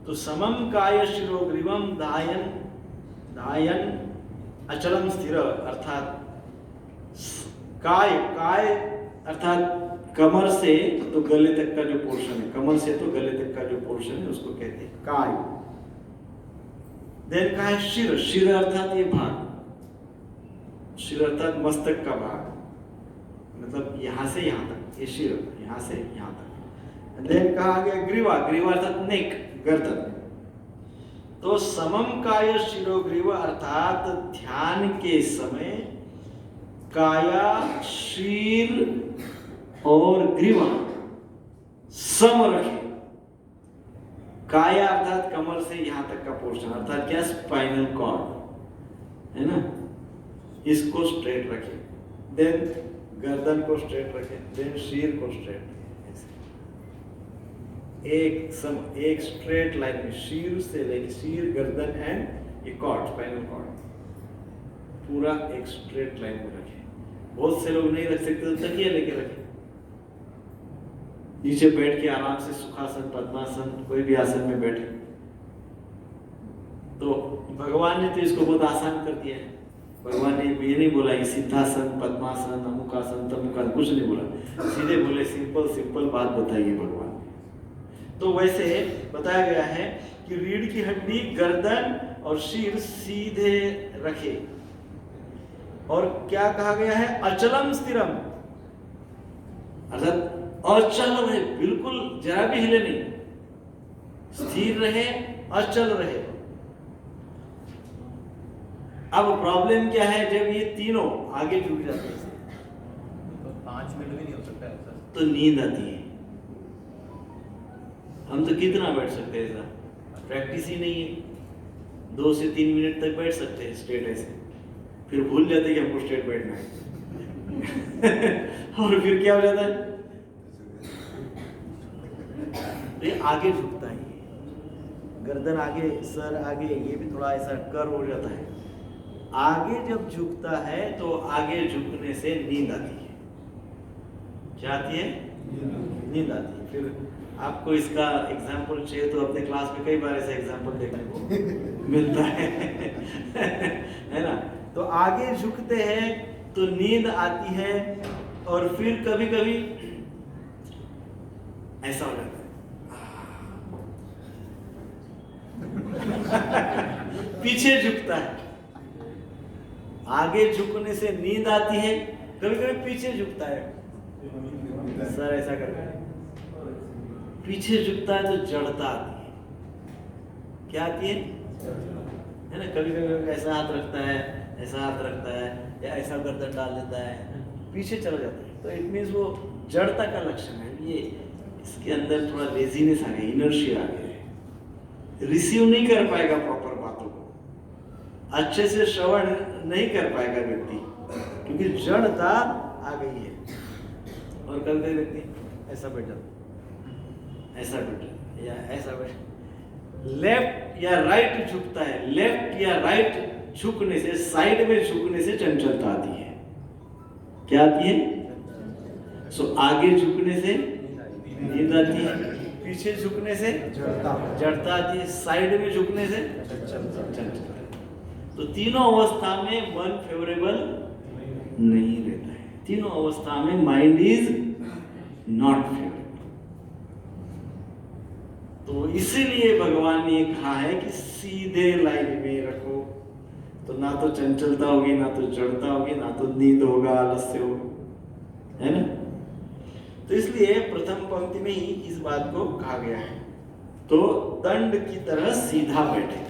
तो समम काय शिरोग्रीवम धायन अचलम स्थिर, अर्थात काय अर्थात कमर से तो गले तक का जो पोर्शन है, कमर से तो गले तक का जो पोर्शन है उसको कहते हैं काय। देन का है शिर अर्थात ये भाग, शिर अर्थात मस्तक का भाग, मतलब यहां से यहां तक, ये शिर यहां से यहां तक। देन कहा गया ग्रीवा अर्थात नेक, गर्दन। तो समम काय शिरोग्रीव अर्थात ध्यान के समय काया, शीर और ग्रीवा सम रखे। काया अर्थात कमर से यहां तक का पोर्शन, अर्थात क्या, स्पाइनल कॉर्ड है ना, इसको स्ट्रेट रखे। देन गर्दन को स्ट्रेट रखे, देन शीर को स्ट्रेट रखे। एक स्ट्रेट लाइन में शीर से लेके शीर, गर्दन एंड ये कॉर्ड, स्पाइनल कॉर्ड पूरा एक स्ट्रेट लाइन में रखे। बहुत से लोग नहीं रख सकते तो तकिया लेके रखे, नीचे बैठ के आराम से सुखासन, पद्मासन, कोई भी आसन में बैठे। तो भगवान ने तो इसको बहुत आसान कर दिया है। भगवान ने ये नहीं बोला कि सिद्धासन, पद्मासन, अमुकासन, तमुकासन, कुछ नहीं बोला, सीधे बोले सिंपल बात बताइए भगवान। तो वैसे बताया गया है कि रीढ़ की हड्डी, गर्दन और शीर सीधे रखे। और क्या कहा गया है, अचलम स्थिरम, अर्थात अचल रहे, बिल्कुल जरा भी हिले नहीं, स्थिर रहे, अचल रहे। अब प्रॉब्लम क्या है, जब ये तीनों आगे झुक जाते हैं तो 5 मिनट भी नहीं हो सकता ऐसा, तो नींद आती है। हम तो कितना बैठ सकते हैं, ऐसा प्रैक्टिस ही नहीं है। 2 से 3 मिनट तक बैठ सकते हैं स्ट्रेट ऐसे, फिर भूल जाते हैं कि हमको स्ट्रेट बैठना है। और फिर क्या हो जाता है, ये आगे झुकता है, गर्दन आगे, सर आगे, ये भी थोड़ा ऐसा कर्व हो जाता है। आगे जब झुकता है तो आगे झुकने से नींद आती है। क्या आती है, नींद आती है। फिर आपको इसका एग्जाम्पल चाहिए तो अपने क्लास में कई बार ऐसा एग्जाम्पल देखने को मिलता है ना। तो आगे झुकते हैं तो नींद आती है, और फिर कभी कभी ऐसा हो जाता है, पीछे झुकता है। आगे झुकने से नींद आती है, कभी कभी पीछे झुकता है, सर ऐसा करता है, पीछे झुकता है तो जड़ता आती है। क्या आती है ना? कभी कभी ऐसा हाथ रखता है, ऐसा हाथ रखता है, या ऐसा गर्दन डाल देता है, पीछे चला जाता है, तो इट मीन्स वो जड़ता का लक्षण है। ये इसके अंदर थोड़ा लेजीनेस आ गया, इनर्शिया आ गया है, रिसीव नहीं कर पाएगा प्रॉपर बातों को, अच्छे से श्रवण नहीं कर पाएगा व्यक्ति, क्योंकि जड़ता आ गई है। और कभी कभी व्यक्ति ऐसा बैठ जाता, ऐसा बैठ या ऐसा बैठ, लेफ्ट या राइट झुकता है, लेफ्ट या राइट झुकने से, साइड में झुकने से चंचलता आती है। क्या आती है? सो आगे झुकने से नींद आती है, पीछे झुकने से जड़ता आती है, साइड में झुकने से चंचलता। तो तीनों अवस्था में मन फेवरेबल नहीं रहता है, तीनों अवस्था में माइंड इज नॉट फेवरेबल। तो इसीलिए भगवान ने कहा है कि सीधे लाइन में रखो, तो ना तो चंचलता होगी, ना तो जड़ता होगी, ना तो नींद होगा, आलस्य होगा, है ना? तो इसलिए प्रथम पंक्ति में ही इस बात को कहा गया है। तो दंड की तरह सीधा बैठे,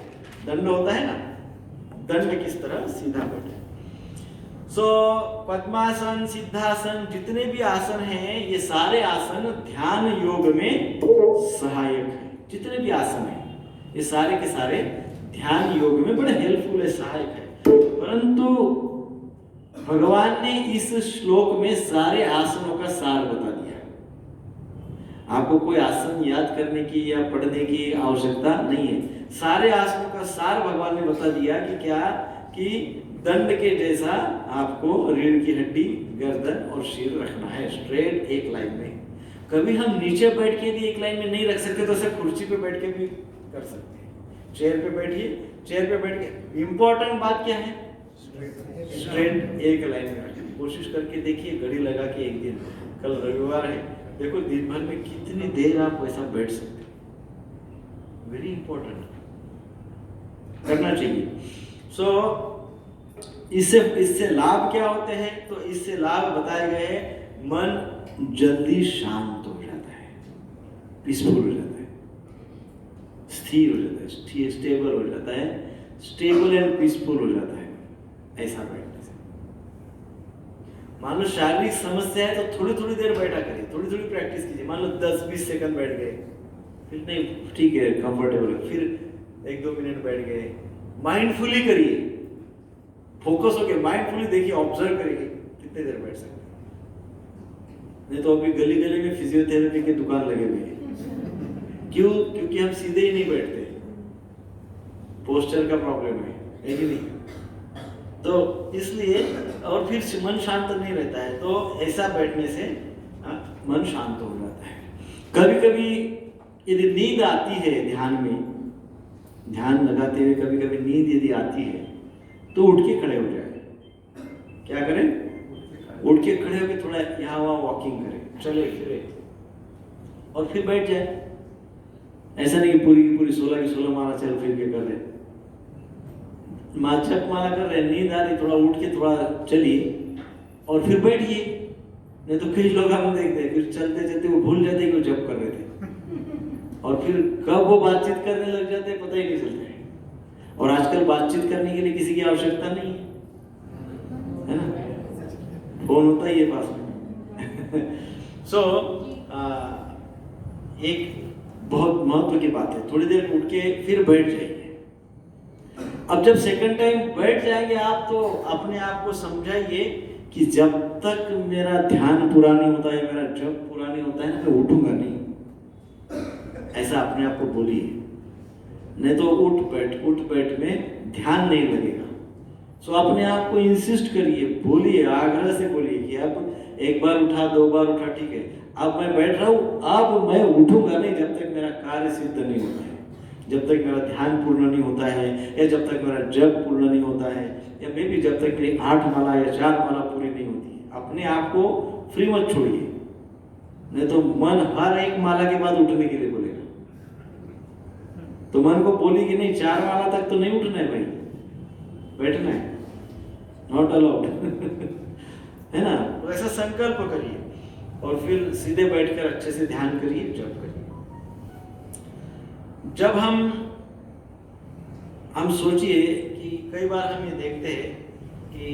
दंड होता है ना, दंड किस तरह सीधा बैठे। सो पद्मासन, सिद्धासन, जितने भी आसन हैं, ये सारे आसन ध्यान योग में सहायक है। जितने भी आसन हैं ये सारे के सारे ध्यान योग में बड़े हेल्पफुल है, सहायक है। परंतु भगवान ने इस श्लोक में सारे आसनों का सार बता दिया। आपको कोई आसन याद करने की या पढ़ने की आवश्यकता नहीं है, सारे आसनों का सार भगवान ने बता दिया कि क्या, कि दंड के जैसा आपको रीढ़ की हड्डी, गर्दन और सिर रखना है स्ट्रेट एक लाइन में। कभी हम नीचे बैठ के भी एक लाइन में नहीं रख सकते, तो ऐसे कुर्सी पे बैठ के भी कर सकते हैं। चेयर पे बैठिए, चेयर पे बैठ के, इंपॉर्टेंट बात क्या है? स्ट्रेट एक लाइन में रखिए। कोशिश करके देखिए, घड़ी लगा के एक दिन, कल रविवार है, देखो दिन भर में कितनी देर आप वैसा बैठ सकते हैं। वेरी इंपॉर्टेंट, करना चाहिए। सो इससे लाभ क्या होते हैं? तो इससे लाभ बताए गए हैं, मन जल्दी शांत हो जाता है, पीसफुल हो जाता है, स्थिर हो जाता है, स्टेबल हो जाता है, स्टेबल एंड पीसफुल हो जाता है ऐसा बैठने से। मान लो शारीरिक समस्या है तो थोड़ी थोड़ी देर बैठा करिए, थोड़ी थोड़ी प्रैक्टिस कीजिए। मान लो 10-20 सेकंड बैठ गए, फिर नहीं ठीक है कंफर्टेबल है, फिर 1-2 मिनट बैठ गए, माइंडफुली करिए, फोकस होके माइंडफुली देखिए, ऑब्जर्व करिए कितने देर बैठ सकते हैं। नहीं तो अभी गली गली में फिजियोथेरेपी की दुकान लगे हुए हैं। क्यों? क्योंकि हम सीधे ही नहीं बैठते, पोस्चर का प्रॉब्लम है कि नहीं? तो इसलिए, और फिर मन शांत नहीं रहता है, तो ऐसा बैठने से मन शांत हो जाता है। कभी कभी यदि नींद आती है ध्यान में, ध्यान लगाते हुए कभी कभी नींद यदि आती है, तो उठ के खड़े हो जाए। क्या करें? उठ के खड़े होकर थोड़ा यहाँ वहाँ वॉकिंग करें, चले फिरे, और फिर बैठ जाए। ऐसा नहीं कि पूरी की पूरी 16 की 16 माला चल फिर के कर रहे, जप माला कर रहे, नींद आ रही, थोड़ा उठ के थोड़ा चलिए और फिर बैठिए। नहीं तो कई लोग हम देखते हैं, फिर चलते चलते वो भूल जाते हैं कि वो जप कर रहे थे, और फिर कब वो बातचीत करने लग जाते हैं पता ही नहीं चलता है। और आजकल बातचीत करने के लिए किसी की आवश्यकता नहीं है ना, फोन होता ही है पास में। सो एक बहुत महत्व की बात है, थोड़ी देर उठ के फिर बैठ जाइए। अब जब सेकंड टाइम बैठ जाएंगे आप, तो अपने आप को समझाइए कि जब तक मेरा ध्यान पूरा नहीं होता है, मेरा जप पूरा नहीं होता है ना, मैं उठूंगा नहीं। ऐसा अपने आप को बोलिए, नहीं तो उठ बैठ में ध्यान नहीं लगेगा। सो अपने आप को इंसिस्ट करिए, बोलिए, आग्रह से बोलिए कि अब एक बार उठा, 2 बार उठा, ठीक है, अब मैं बैठ रहा हूँ, अब मैं उठूंगा नहीं जब तक मेरा कार्य सिद्ध नहीं होता है, जब तक मेरा ध्यान पूर्ण नहीं होता है, या जब तक मेरा जप पूर्ण नहीं होता है, या मे भी जब तक मेरी 8 माला या 4 माला पूरी नहीं होती है। अपने आप को फ्री मत छोड़िए, नहीं तो मन हर एक माला के बाद उठने के लिए बोलेगा। तो मन को बोली कि नहीं, 4 माला तक तो नहीं उठना है भाई, बैठना है, नॉट अलाउड। है ना? तो ऐसा संकल्प करिए। और फिर सीधे बैठकर अच्छे से ध्यान करिए, जप करिए। जब हम सोचिए कि कई बार हम ये देखते हैं कि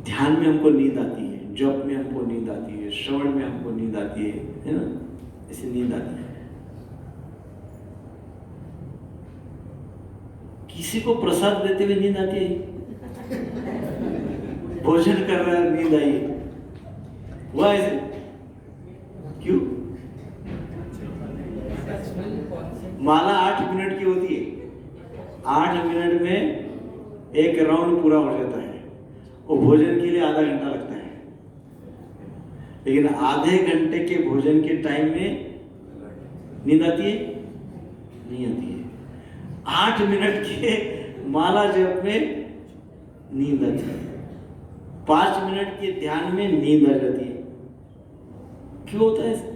ध्यान में हमको नींद आती है, जप में हमको नींद आती है, श्रवण में हमको नींद आती है ना, ऐसी नींद आती है। किसी को प्रसाद देते हुए नींद आती है, भोजन कर रहा है नींद आई, हुआ ऐसे क्यों? माला 8 मिनट की होती है, 8 मिनट में एक राउंड पूरा हो जाता है, और भोजन के लिए आधा घंटा लगता है। लेकिन आधे घंटे के भोजन के टाइम में नींद आती है? नहीं आती है। 8 मिनट के माला जप में नींद आती है, 5 मिनट के ध्यान में नींद आ जाती है। क्यों होता है ऐसा?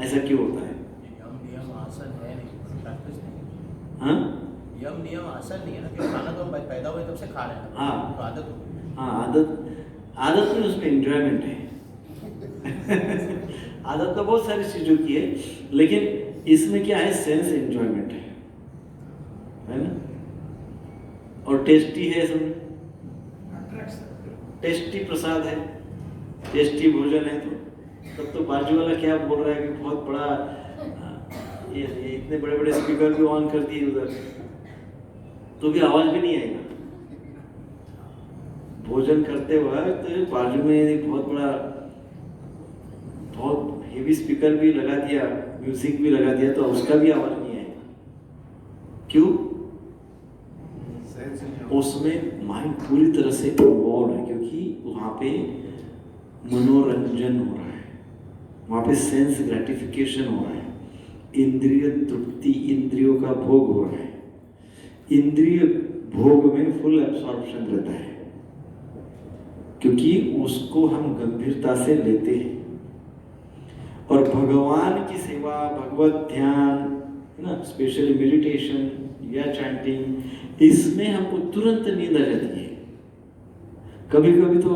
ऐसा क्यों होता है? यम नियम आसन है नहीं, प्रैक्टिस नहीं। हाँ, यम नियम आसन नहीं है ना, कि खाना तो हम पैदा हुए तब से खा रहे हैं। हाँ, तो आदत हो गई। हाँ, आदत में उसमें एंजॉयमेंट है। आदत तो बहुत सारी चीजों की है, लेकिन इसमें क्या है, सेंस एंजॉयमेंट है ना, और टेस्टी है सब, टेस्टी प्रसाद है, टेस्टी भोजन है। तब तो बाजू वाला क्या बोल रहा है कि बहुत बड़ा ये इतने बड़े बड़े स्पीकर भी ऑन कर दिए उधर, तो भी आवाज भी नहीं आएगा। भोजन करते वक्त तो बाजू में एक बहुत हेवी स्पीकर भी लगा दिया, म्यूजिक भी लगा दिया, तो उसका भी आवाज नहीं आएगा। क्यों? उसमें माइंड पूरी तरह से इन्वॉल्व है, क्योंकि वहां पे मनोरंजन हो रहा है, वहां पे सेंस ग्रेटिफिकेशन हो रहा है, इंद्रिय तृप्ति, इंद्रियों का भोग हो रहा है। इंद्रिय भोग में फुल एब्सॉर्प्शन रहता है, क्योंकि उसको हम गंभीरता से लेते हैं। और भगवान की सेवा, भगवत ध्यान है ना, स्पेशली मेडिटेशन या चैंटिंग, इसमें हमको तुरंत नींद आ जाती है। कभी कभी तो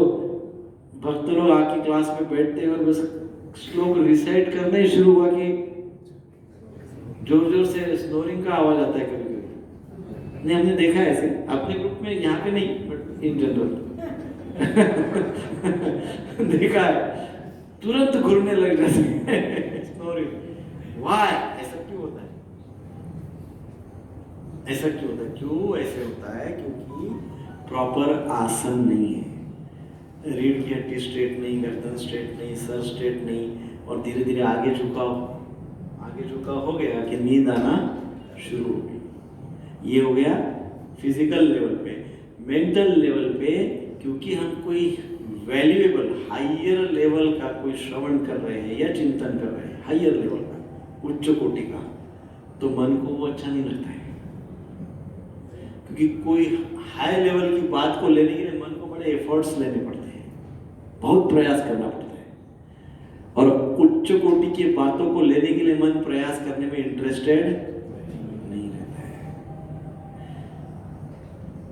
भक्त लोग आके क्लास में बैठते हैं और बस श्लोक रिसाइट करने ही शुरू हुआ कि जोर जोर से स्नोरिंग का आवाज आता है। कभी कभी नहीं, हमने देखा है ऐसे अपने ग्रुप में, यहाँ पे नहीं बट इन जनरल देखा है, तुरंत घुरने लग जाते हैं स्नोरिंग। वाई? ऐसा क्यों होता है? ऐसा क्यों होता है? क्यों ऐसे होता है? क्योंकि प्रॉपर आसन नहीं है, रीढ़ की हड्डी स्ट्रेट नहीं, गर्दन स्ट्रेट नहीं, सर स्ट्रेट नहीं, और धीरे धीरे आगे झुकाव हो गया कि नींद आना शुरू हो गई। ये हो गया फिजिकल लेवल पे। मेंटल लेवल पे, क्योंकि हम कोई वैल्यूएबल हाइयर लेवल का कोई श्रवण कर रहे हैं या चिंतन कर रहे हैं, हाइयर लेवल का, उच्च कोटि का, तो मन को वो अच्छा नहीं लगता है। क्योंकि कोई हाई लेवल की बात को लेने के लिए मन को बड़े एफर्ट्स लेने पड़ते हैं, बहुत प्रयास करना पड़ता है। और उच्च कोटि की बातों को लेने के लिए मन प्रयास करने में इंटरेस्टेड नहीं रहता है।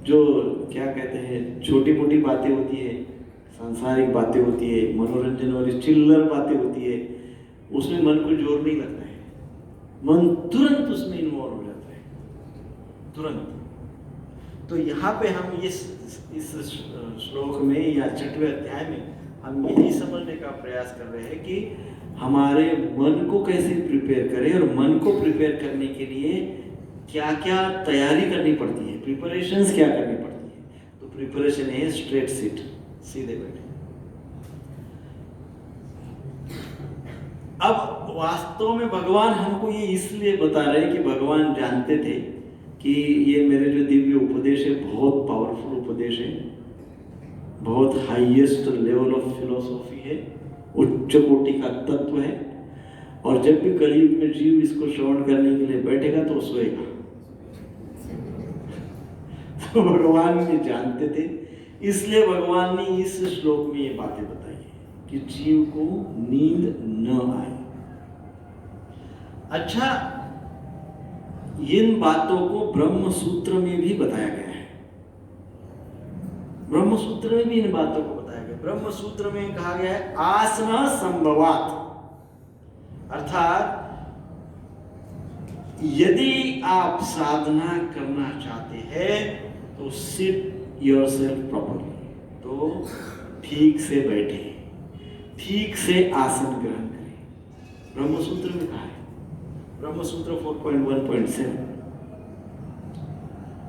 जो क्या कहते हैं, छोटी मोटी बातें होती है, सांसारिक बातें होती है, मनोरंजन वाली चिल्लर बातें होती है, उसमें मन को जोर नहीं लगता है, मन तुरंत उसमें इन्वॉल्व हो जाता है, तुरंत। तो यहाँ पे हम इस श्लोक में या 6वें अध्याय में हम यही समझने का प्रयास कर रहे हैं कि हमारे मन को कैसे प्रिपेयर करें, और मन को प्रिपेयर करने के लिए क्या क्या तैयारी करनी पड़ती है, प्रिपरेशंस क्या करनी पड़ती है। तो प्रिपरेशन है स्ट्रेट सिट, सीधे बैठे। अब वास्तव में भगवान हमको ये इसलिए बता रहे हैं कि भगवान जानते थे कि ये मेरे जो दिव्य उपदेश है बहुत पावरफुल उपदेश है, बहुत हाईएस्ट लेवल ऑफ फिलोसॉफी है, उच्च कोटि का तत्व है, और जब भी कलयुग में जीव इसको श्रवण करने के लिए बैठेगा तो सोएगा। तो भगवान ये जानते थे, इसलिए भगवान ने इस श्लोक में ये बातें बताई कि जीव को नींद न आए। अच्छा, इन बातों को ब्रह्म सूत्र में भी बताया गया है। ब्रह्म सूत्र में भी इन बातों को बताया गया। ब्रह्म सूत्र में कहा गया है आसन संभवात, अर्थात यदि आप साधना करना चाहते हैं तो सिट योरसेल्फ प्रॉपर्ली, तो ठीक से बैठे, ठीक से आसन ग्रहण करें। ब्रह्म सूत्र में कहा है, ब्रह्म सूत्र 4.1.7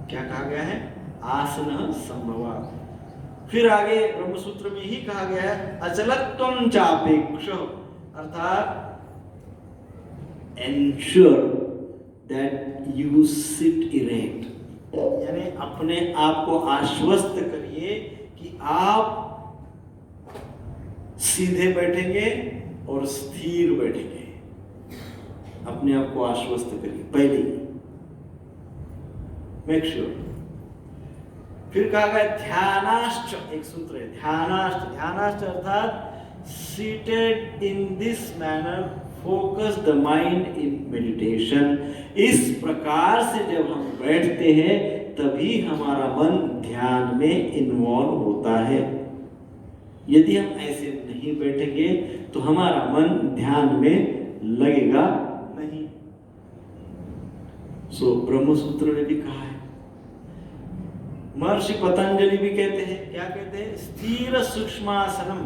क्या कहा गया है? आसन संभवात। फिर आगे ब्रह्म सूत्र में ही कहा गया है अचलत्वं चापेक्ष, अर्थात ensure that you sit erect, यानी अपने आप को आश्वस्त करिए कि आप सीधे बैठेंगे और स्थिर बैठेंगे। अपने आप को आश्वस्त करिए पहले ही, मेक श्योर। फिर कहा गया ध्यानाश्च, एक सूत्र है ध्यानाश्च। ध्यानाश्च अर्थात seated in this manner focus the mind in meditation. इस प्रकार से जब हम बैठते हैं तभी हमारा मन ध्यान में इन्वॉल्व होता है। यदि हम ऐसे नहीं बैठेंगे तो हमारा मन ध्यान में लगेगा नहीं। सो ब्रह्म सूत्र ने भी कहा है। महर्षि पतंजलि भी कहते हैं, क्या कहते हैं? स्थिर सूक्ष्मासनम,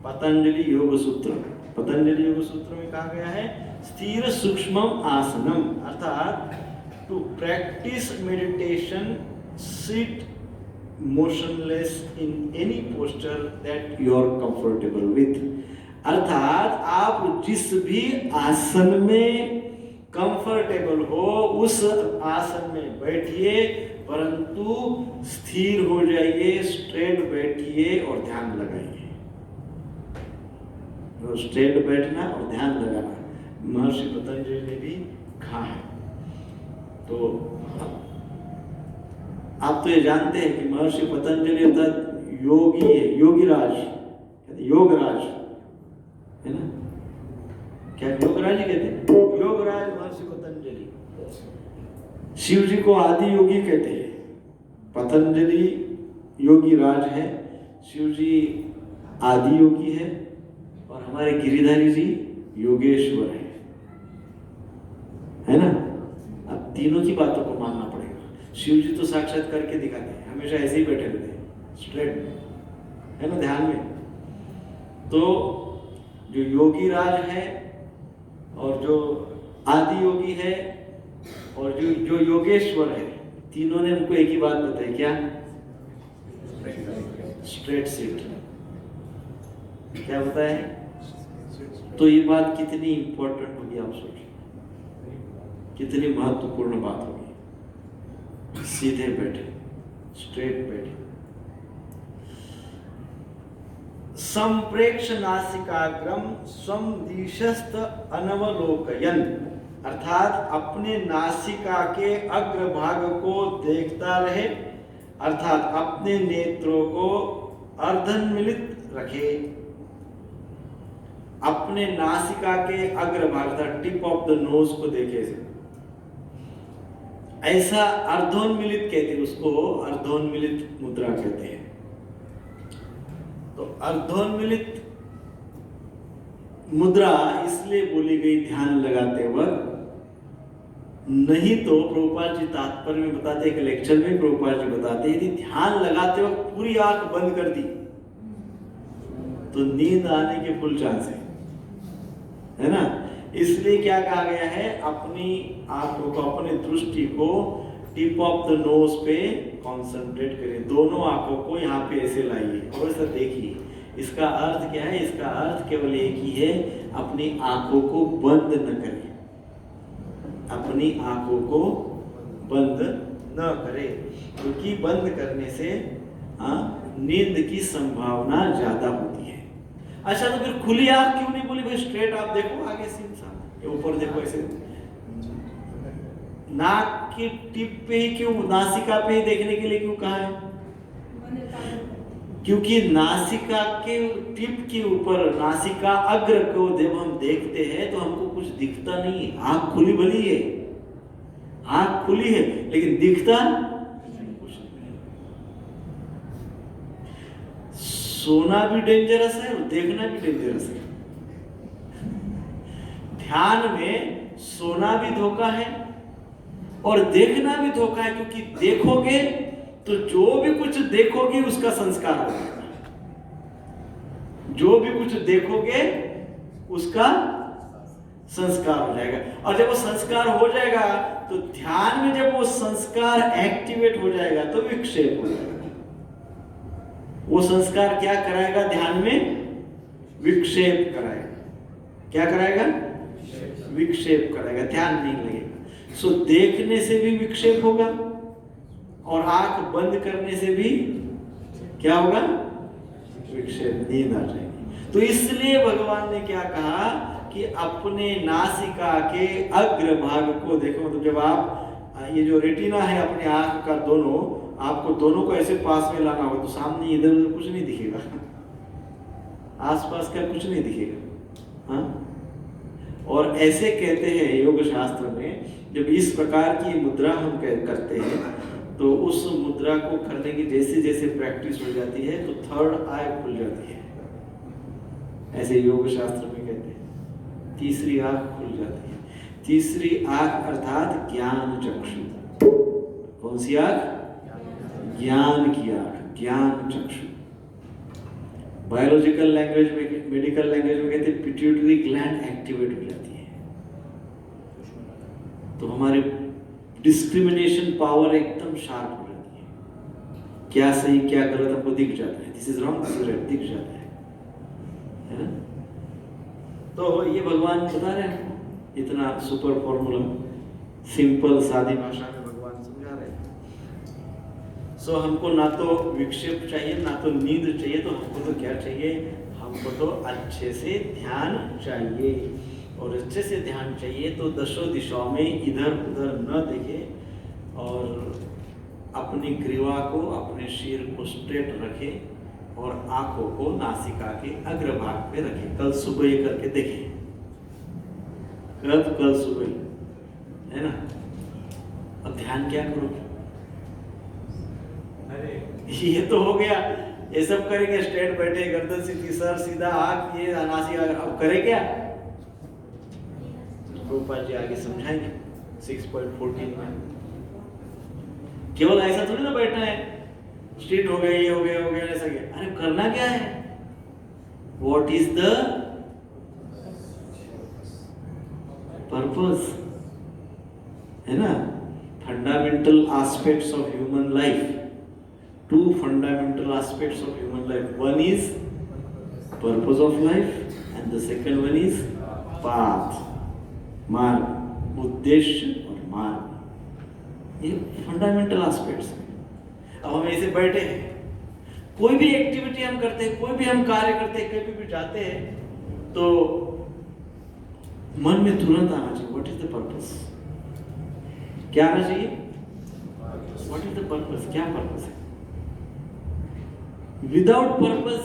पतंजलि योग सूत्र। पतंजलि योग सूत्र में कहा गया है स्थिर सूक्ष्मम आसनम, अर्थात to practise meditation sit motionless in any posture that you are comfortable with. अर्थात आप जिस भी आसन में कंफर्टेबल हो उस आसन में बैठिए, परंतु स्थिर हो जाइए, स्ट्रेट बैठिए और ध्यान लगाइए। स्ट्रेट बैठना और ध्यान लगाना महर्षि पतंजलि ने भी कहा है। तो आप तो ये जानते हैं कि महर्षि पतंजलि अर्थात योगी है, योगीराज, योगराज है ना? क्या योगराज ही कहते हैं? योगराज महर्षि पतंजलि। शिव जी को आदि योगी कहते हैं। पतंजलि योगीराज है, शिव जी आदि योगी है और हमारे गिरिधारी जी योगेश्वर है ना? अब तीनों की बातों को मानना पड़ेगा। शिव जी तो साक्षात करके दिखाते हैं, हमेशा ऐसे ही बैठे रहते हैं स्ट्रेट, है ना, ध्यान में। तो जो योगी राज है और जो आदि योगी है और जो योगेश्वर है, तीनों ने हमको एक ही बात बताई, क्या? Straight seat. क्या बताया? तो ये बात कितनी इंपॉर्टेंट होगी, आप सोचिए कितनी महत्वपूर्ण बात होगी। सीधे बैठे, स्ट्रेट बैठे। संप्रेक्ष नासिकाग्रम स्वम दिशस्त अनवलोकयन, अर्थात अपने नासिका के अग्रभाग को देखता रहे, अर्थात अपने नेत्रों को अर्धन्मिलित रखे। अपने नासिका के अग्रभाग, टिप ऑफ द नोज को देखे, ऐसा अर्धोन्मिलित कहते हैं उसको, अर्धोन्मिलित मुद्रा कहते हैं। तो अर्धोन्मिलित मुद्रा इसलिए बोली गई ध्यान लगाते वक्त, नहीं तो प्रभुपाद जी तात्पर्य में बताते, एक लेक्चर में प्रभुपाद जी बताते, यदि ध्यान लगाते वक्त पूरी आंख बंद कर दी तो नींद आने के फुल चांस है ना? इसलिए क्या कहा गया है, अपनी आंखों को, अपने दृष्टि को टिप ऑफ द नोज पे कंसंट्रेट करिए। दोनों आंखों को यहाँ पे ऐसे लाइए और ऐसा देखिए। इसका अर्थ क्या है? इसका अर्थ केवल एक ही है, अपनी आंखों को बंद न करें, अपनी आंखों को बंद न करें, क्योंकि बंद करने से नींद की संभावना ज्यादा होती है। अच्छा, तो फिर खुली आंख क्यों नहीं बोली भाई? स्ट्रेट आप देखो, आगे से ऊपर देखो, ऐसे नाक की टिप पे ही क्यों, नासिका पे ही देखने के लिए क्यों कहा है? क्योंकि नासिका के टिप के ऊपर, नासिका अग्र को जब हम देखते हैं तो हमको कुछ दिखता नहीं है, आंख खुली भली है, आंख खुली है लेकिन दिखता कुछ नहीं। सोना भी डेंजरस है और देखना भी डेंजरस है। ध्यान में सोना भी धोखा है और देखना भी धोखा है, क्योंकि देखोगे तो जो भी कुछ देखोगे उसका संस्कार हो जाएगा। जो भी कुछ देखोगे उसका संस्कार हो जाएगा, और जब वो संस्कार हो जाएगा तो ध्यान में जब वो संस्कार एक्टिवेट हो जाएगा तो विक्षेप हो जाएगा। वो संस्कार क्या कराएगा? ध्यान में विक्षेप कराएगा। क्या कराएगा? विक्षेप कराएगा, ध्यान नहीं लगेगा। सो देखने से भी विक्षेप होगा और आंख बंद करने से भी क्या होगा? विक्षेप, नींद आ जाएगी। तो इसलिए भगवान ने क्या कहा कि अपने नासिका के अग्र भाग को देखो। तो जब आप ये जो रेटिना है अपने आंख का दोनों, आपको दोनों को ऐसे पास में लाना हो तो सामने इधर उधर कुछ नहीं दिखेगा, आसपास का कुछ नहीं दिखेगा। हाँ, और ऐसे कहते हैं योग शास्त्र में, जब इस प्रकार की मुद्रा हम करते हैं तो उस मुद्रा को करने की जैसे जैसे प्रैक्टिस हो जाती है तो थर्ड आई खुल जाती है। ऐसे योग शास्त्र में कहते हैं तीसरी आंख खुल जाती है। तीसरी आंख अर्थात ज्ञान चक्षु। कौन सी आंख? ज्ञान की आंख, ज्ञान चक्षु। बायोलॉजिकल लैंग्वेज में, मेडिकल लैंग्वेज में कहते हैं पिट्यूटरी ग्लैंड एक्टिवेट हो जाती है, तो हमारे डिस्क्रिमिनेशन पावर एकदम शार्प हो जाती है। क्या सही क्या गलत हमको दिख जाता है, this is wrong this is right दिख जाता है ना। तो ये भगवान बता रहे हैं, इतना सुपर फॉर्मूला सिंपल सादी भाषा में भगवान समझा रहे हैं। सो हमको ना तो विक्षेप चाहिए ना तो नींद चाहिए, तो हमको तो क्या चाहिए? हमको तो अच्छे से ध्यान चाहिए, और अच्छे से ध्यान चाहिए तो दशों दिशाओं में इधर उधर न देखे और अपनी ग्रीवा को, अपने सिर को स्ट्रेट रखे और आंखों को नासिका के अग्रभाग पे रखे। कल सुबह ये करके देखें, कल सुबह है ना। अब ध्यान क्या करोगे? अरे ये तो हो गया, ये सब करेंगे, स्ट्रेट बैठे, गर्दन सीधी, सर सीधा, आंख ये नासिका। अब करे क्या? गोपाल जी आगे समझाएंगे 6.14 में। केवल ऐसा थोड़ी ना बैठना है, स्ट्रेट हो गए, ये हो गया, हो गया, ऐसा क्या? अरे करना क्या है? व्हाट इज द पर्पस, है ना। Fundamental aspects of human life, two fundamental aspects of human life, one is purpose of life and the second one is path, मार्ग, उद्देश्य और मार्ग, ये फंडामेंटल एस्पेक्ट्स हैं। अब हम ऐसे बैठे हैं, कोई भी एक्टिविटी हम करते हैं, कोई भी हम कार्य करते हैं, कहीं भी जाते हैं तो मन में तुरंत आना चाहिए व्हाट इज द पर्पस। क्या आना चाहिए? व्हाट इज द पर्पस, क्या पर्पस है। विदाउट पर्पस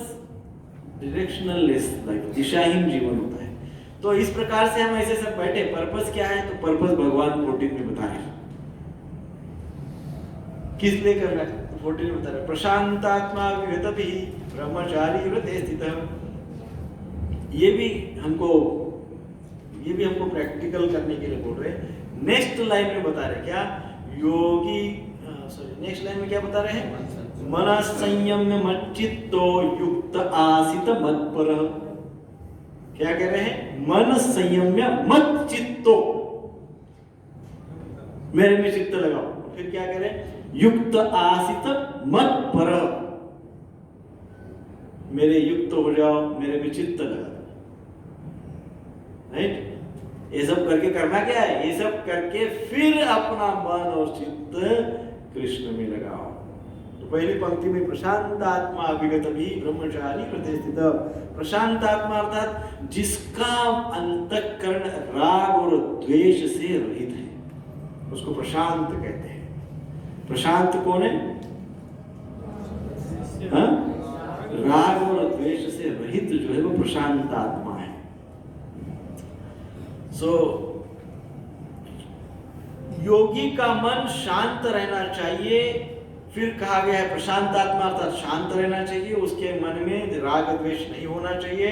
डायरेक्शनलेस लाइफ, दिशाहीन जीवन होता है। तो इस प्रकार से हम ऐसे सब बैठे, पर्पस क्या है? तो पर्पस भगवान 14 में बता रहे हैं किस लिए करना है। 14 में बता रहे प्रशांतात्मा विगतभि ब्रह्मचारी व्रते स्थितः। ये भी हमको प्रैक्टिकल करने के लिए बोल रहे हैं। नेक्स्ट लाइन में बता रहे क्या? योगी नेक्स्ट लाइन में क्या बता रहे हैं? मन संयम्य मच्चित्तो युक्त आसित मत्परः। क्या कह रहे हैं? मन संयम्य मत चित्तो, मेरे में चित्त लगाओ। फिर क्या कह रहे हैं? युक्त आसित मत पर, मेरे युक्त हो जाओ, मेरे में चित्त लगा दो। राइट? ये सब करके करना क्या है? ये सब करके फिर अपना मन और चित्त कृष्ण में लगाओ। तो पहली पंक्ति में प्रशांत आत्मा विगतभि ब्रह्मचारी व्रते स्थितः। प्रशांत आत्मा अर्थात जिसका अंतःकरण राग और द्वेष से रहित है, उसको प्रशांत कहते हैं। प्रशांत कौन है? हाँ? राग और द्वेष से रहित जो है वो प्रशांत आत्मा है। सो योगी का मन शांत रहना चाहिए। फिर कहा गया है प्रशांत आत्मा अर्थात शांत रहना चाहिए, उसके मन में राग द्वेष नहीं होना चाहिए।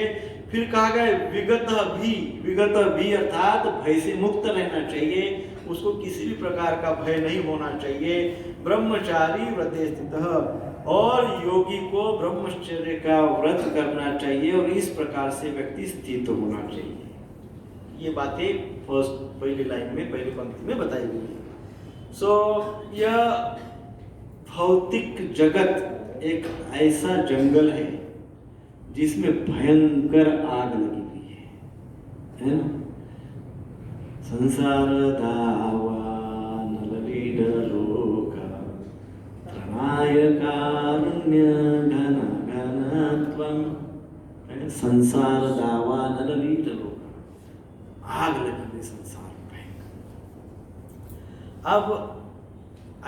फिर कहा गया है विगत भी अर्थात भय से मुक्त रहना चाहिए, उसको किसी भी प्रकार का भय नहीं होना चाहिए। ब्रह्मचारी व्रते स्थितः, और योगी को ब्रह्मचर्य का व्रत करना चाहिए और इस प्रकार से व्यक्ति स्थित होना चाहिए। ये बातें पहली लाइन में पहली पंक्ति में बताई गई है। सो यह भौतिक जगत एक ऐसा जंगल है जिसमें भयंकर आग लगी हुई है ना। संसार दावा नललीड लोका प्रणय कारुण्य घन घनत्वम, संसार दावा नललीड लोका, आग लगी हुई संसार में। अब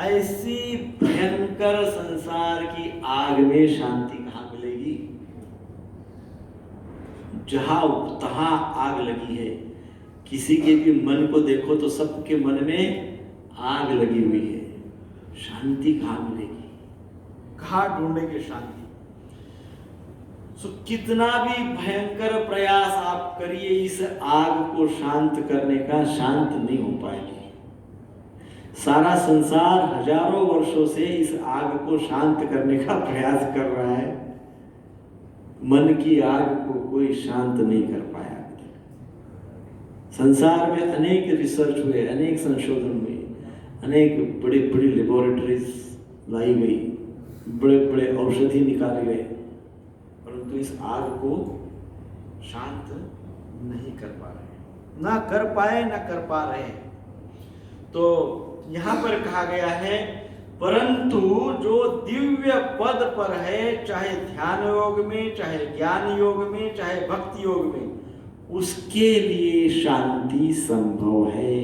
ऐसी भयंकर संसार की आग में शांति कहाँ मिलेगी? जहां तहां आग लगी है। किसी के भी मन को देखो तो सबके मन में आग लगी हुई है, शांति कहाँ मिलेगी? कहाँ ढूंढेंगे शांति? कितना भी भयंकर प्रयास आप करिए इस आग को शांत करने का, शांत नहीं हो पाएगी। सारा संसार हजारों वर्षों से इस आग को शांत करने का प्रयास कर रहा है, मन की आग को कोई शांत नहीं कर पाया। संसार में अनेक रिसर्च हुए, अनेक संशोधन हुए, अनेक बड़ी बड़ी लेबोरेटरीज लाई गई, बड़े बड़े औषधि निकाले गए, परंतु इस आग को शांत नहीं कर पा रहे, ना कर पाए ना कर पा रहे। तो यहाँ पर कहा गया है परंतु जो दिव्य पद पर है, चाहे ध्यान योग में, चाहे ज्ञान योग में, चाहे भक्ति योग में, उसके लिए शांति संभव है।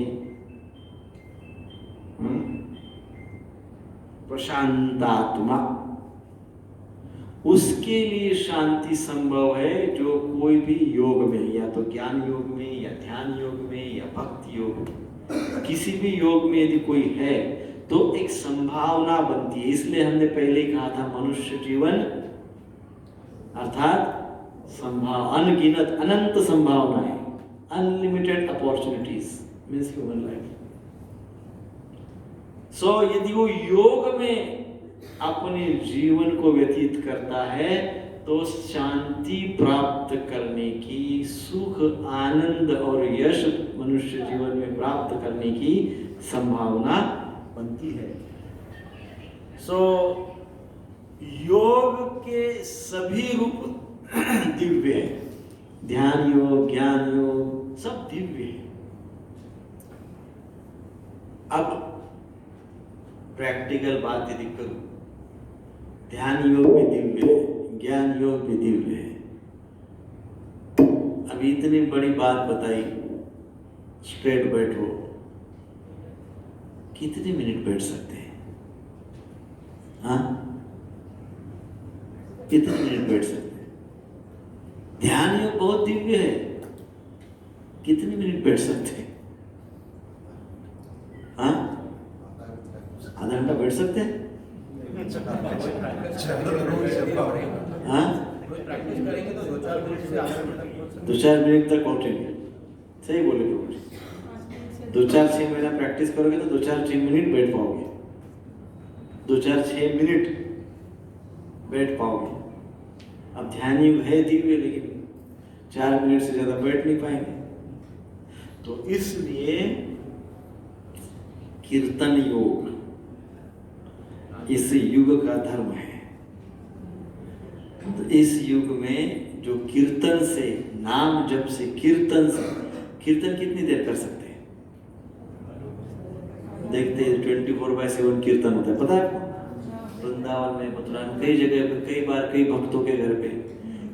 प्रशांतात्मा, उसके लिए शांति संभव है जो कोई भी योग में, या तो ज्ञान योग में, या ध्यान योग में, या भक्ति योग में, किसी भी योग में यदि कोई है तो एक संभावना बनती है। इसलिए हमने पहले कहा था मनुष्य जीवन अर्थात अनगिनत अनंत संभावनाएं, unlimited opportunities means human life. So यदि वो योग में अपने जीवन को व्यतीत करता है तो शांति प्राप्त करने की, सुख आनंद और यश मनुष्य जीवन में प्राप्त करने की संभावना बनती है। सो योग के सभी रूप दिव्य है, ध्यान योग, ज्ञान योग सब दिव्य है। अब प्रैक्टिकल बात यदि करूं, ध्यान योग भी दिव्य है, ज्ञान योग भी दिव्य है। अभी इतनी बड़ी बात बताई, स्ट्रेट बैठो, कितने मिनट बैठ सकते हैं? हाँ, कितने मिनट बैठ सकते हैं? ध्यान योग बहुत दिव्य है, कितने मिनट बैठ सकते हैं? हाँ, आधा घंटा बैठ सकते हैं? हाँ, प्रैक्टिस करेंगे तो 2-4 मिनट से आधा घंटा तक 2-4 मिनट तक पहुंचेंगे। सही बोले प्रभु जी, 2-4-6 महीना प्रैक्टिस करोगे तो 2-4-6 मिनट बैठ पाओगे, 2-4-6 मिनट बैठ पाओगे। अब ध्यान योग है दिव्य, लेकिन 4 मिनट से ज्यादा बैठ नहीं पाएंगे। तो इसलिए कीर्तन योग इस युग का धर्म है। तो इस युग में जो कीर्तन से, नाम जप से, कीर्तन से, कीर्तन कितनी देर कर सकते हैं? देखते हैं 24/7 कीर्तन होता है, पता है आपको? वृंदावन में, मथुरा में, कई जगह पे, कई बार कई भक्तों के घर पे,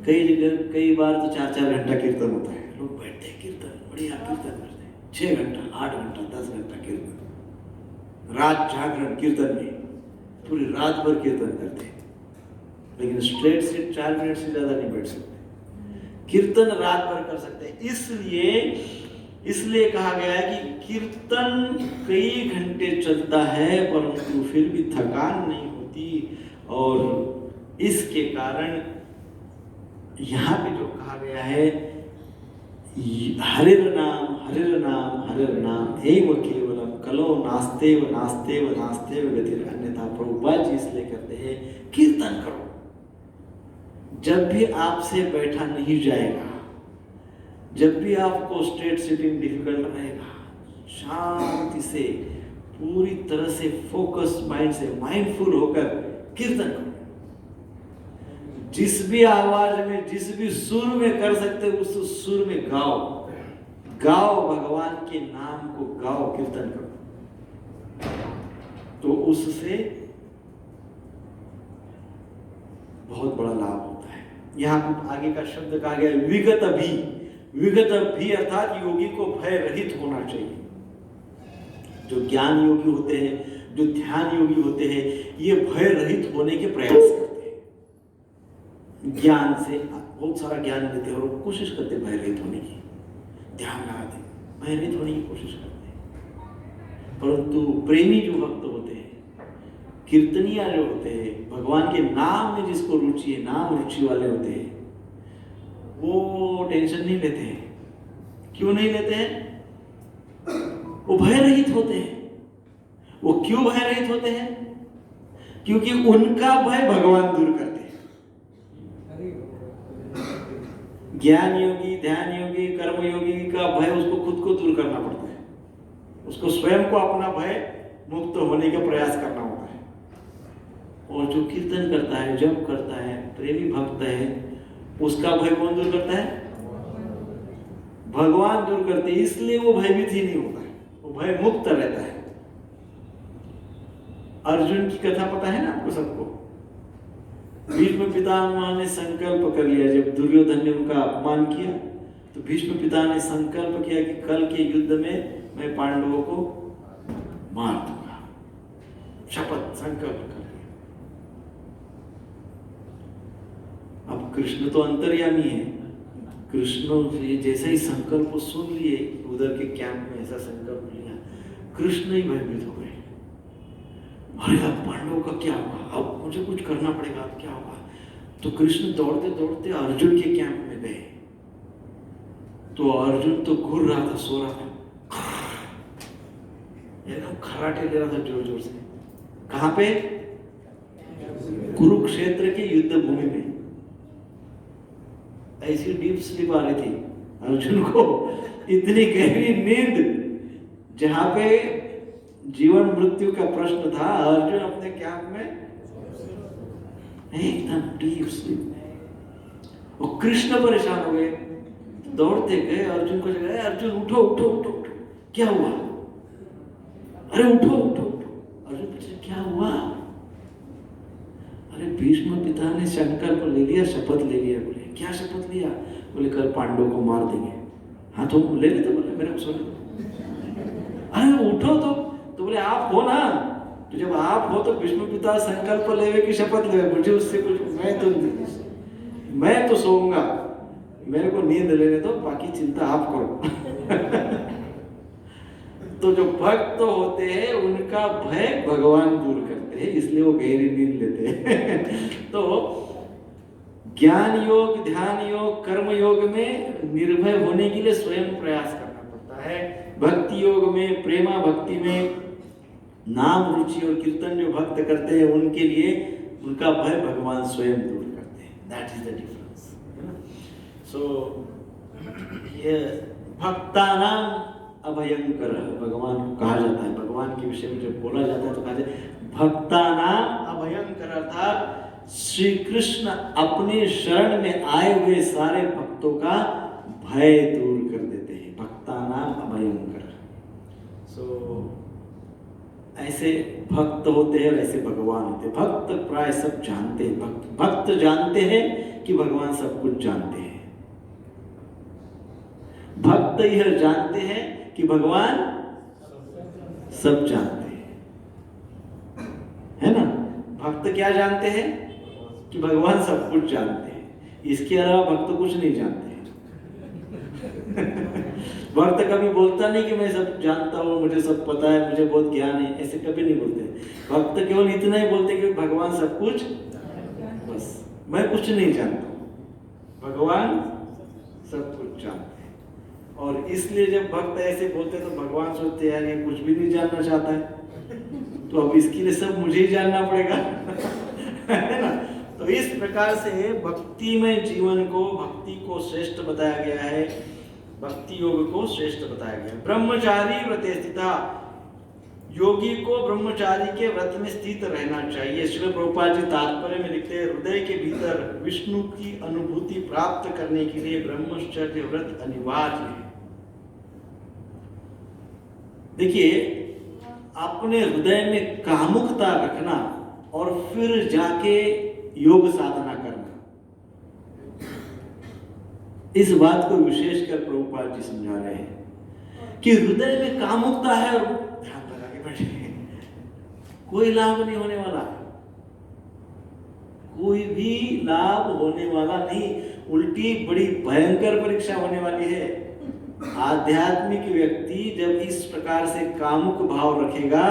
कई जगह कई बार तो 4-4 घंटा कीर्तन होता है। लोग बैठते हैं कीर्तन, बढ़िया कीर्तन करते हैं, 6 घंटा, 8 घंटा, 10 घंटा कीर्तन, रात जागरण कीर्तन में, पूरी रात भर कीर्तन करते हैं। लेकिन स्ट्रेट से 4 मिनट से ज्यादा नहीं बैठ सकते। कीर्तन रात भर कर सकते हैं। इसलिए इसलिए कहा गया है कि कीर्तन कई घंटे चलता है परंतु फिर भी थकान नहीं होती। और इसके कारण यहाँ पे जो कहा गया है हरिर नाम एव केवलम कलो नास्तेव नास्तेव नास्तेव गतिर। अन्यथा प्रभुपाद जी इसलिए कहते हैं कीर्तन करो। जब भी आपसे बैठा नहीं जाएगा, जब भी आपको स्ट्रेट सिटिंग डिफिकल्ट रहेगा, शांति से पूरी तरह से फोकस माइंड से माइंडफुल होकर कीर्तन करो। जिस भी आवाज में, जिस भी सुर में कर सकते हो उस सुर में गाओ, भगवान के नाम को गाओ, कीर्तन करो। तो उससे बहुत बड़ा लाभ होता है। यहाँ आगे का शब्द कहा गया विगत भी अर्थात योगी को भय रहित होना चाहिए। जो ज्ञान योगी होते हैं, जो ध्यान योगी होते हैं, ये भय रहित होने के प्रयास करते हैं। ज्ञान से बहुत सारा ज्ञान लेते हैं और कोशिश करते हैं भय रहित होने की, ध्यान लगाते हैं, भय रहित होने की कोशिश करते हैं। परंतु प्रेमी जो भक्त होते हैं, कीर्तनिया जो होते हैं, भगवान के नाम में जिसको रुचि है, नाम रुचि वाले होते हैं, वो टेंशन नहीं लेते हैं। क्यों नहीं लेते हैं? वो भय रहित होते हैं। वो क्यों भय रहित होते हैं? क्योंकि उनका भय भगवान दूर करते हैं। ज्ञान योगी, ध्यान योगी, कर्म योगी का भय उसको खुद को दूर करना पड़ता है। उसको स्वयं को अपना भय मुक्त होने का प्रयास करना होता है। और जो कीर्तन करता है, जप करता है, प्रेमी भक्त है, उसका भय कौन दूर करता है? भगवान दूर करते हैं। इसलिए वो भयभीत ही नहीं होता है, वो भय मुक्त रहता है। अर्जुन की कथा पता है ना आपको सबको? भीष्म पितामह ने संकल्प कर लिया, जब दुर्योधन ने उनका अपमान किया तो भीष्म पिता ने संकल्प किया कि कल के युद्ध में मैं पांडवों को मार दूंगा। शपथ, संकल्प कर लिया। अब कृष्ण तो अंतर्यामी है। कृष्ण जैसे ही संकल्प सुन लिए, उधर के कैंप में ऐसा संकल्प लिया, कृष्ण ही भयभीत हो गए। अरे अब पांडवों का क्या होगा? अब मुझे कुछ करना पड़ेगा, अब क्या होगा? तो कृष्ण दौड़ते दौड़ते अर्जुन के कैंप में गए। तो अर्जुन तो घूर रहा था, सो रहा था, एकदम खर्राटे ले रहा था जोर जोर से। कहां पे? कुरुक्षेत्र के युद्ध भूमि में। ऐसी डीप स्लीप आ रही थी अर्जुन को, इतनी गहरी नींद, जहां पे जीवन मृत्यु का प्रश्न था। अर्जुन अपने कैंप में एकदम डीप स्लीप। और कृष्ण परेशान हो गए, दौड़ते गए अर्जुन को जगाया, अर्जुन उठो उठो उठो उठो, क्या हुआ? अरे उठो उठो उठो। अर्जुन पूछे क्या हुआ? अरे भीष्म पिता ने संकल्प ले लिया, शपथ ले लिया। बोले क्या शपथ लिया? बोले कल पांडवों को मार देंगे। हाँ तो ले लेते, बोले मेरे को सोने दो। अरे उठो तो बोले आप हो ना, तो जब आप हो तो भीष्म पिता संकल्प लेवे की शपथ लेवे, मुझे उससे कुछ, मैं तो सोऊंगा, मेरे को नींद लेने दो, बाकी चिंता आप करो। तो जो भक्त होते हैं उनका भय भगवान दूर करते हैं, इसलिए वो गहरी नींद लेते हैं। तो ज्ञान योग, ध्यान योग, कर्म योग में निर्भय होने के लिए स्वयं प्रयास करना पड़ता है। भक्ति योग में, प्रेमा भक्ति में, नाम रुचि और कीर्तन जो भक्त करते हैं उनके लिए उनका भय भगवान स्वयं दूर करते हैं। That is the difference. So ये भक्तानाम अभयंकर भगवान को कहा जाता है। भगवान के विषय में जब बोला जाता है तो कहा जाता है भक्तानाम अभयंकर, अर्थात श्री कृष्ण अपने शरण में आए हुए सारे भक्तों का भय दूर कर देते हैं। भक्तानाम अभयंकर। सो ऐसे भक्त होते हैं और ऐसे भगवान होते हैं। भक्त प्राय सब जानते हैं, भक्त जानते हैं कि भगवान सब कुछ जानते हैं। भक्त यह जानते हैं कि भगवान सब जानते हैं, है ना? भक्त क्या जानते हैं? कि भगवान सब कुछ जानते हैं। इसके अलावा भक्त कुछ नहीं जानते हैं। भक्त कभी बोलता नहीं कि मैं सब जानता हूँ, मुझे सब पता है, मुझे बहुत ज्ञान है, ऐसे कभी नहीं बोलते। भक्त केवल इतना ही बोलते कि भगवान सब कुछ, बस मैं कुछ नहीं जानता हूँ, भगवान सब कुछ जानते हैं। और इसलिए जब भक्त ऐसे बोलते तो भगवान सोचते यार ये कुछ भी नहीं जानना चाहता है, तो अब इसके लिए सब मुझे ही जानना पड़ेगा है ना। तो इस प्रकार से भक्ति में जीवन को, भक्ति को श्रेष्ठ बताया गया है, भक्ति योग को श्रेष्ठ बताया गया है। ब्रह्मचारी व्रते स्थिता, योगी को ब्रह्मचारी के व्रत में स्थित रहना चाहिए। श्रील प्रभुपाद जी तात्पर्य में लिखते हैं, हृदय के भीतर विष्णु की अनुभूति प्राप्त करने के लिए ब्रह्मचर्य व्रत अनिवार्य है। देखिए, अपने हृदय में कामुकता रखना और फिर जाके योग साधना करना, इस बात को विशेषकर प्रभुपाद जी समझा रहे हैं कि हृदय में कामुकता है और ध्यान लगा के बैठे, कोई लाभ नहीं होने वाला, कोई भी लाभ होने वाला नहीं, उल्टी बड़ी भयंकर परीक्षा होने वाली है। आध्यात्मिक व्यक्ति जब इस प्रकार से कामुक भाव रखेगा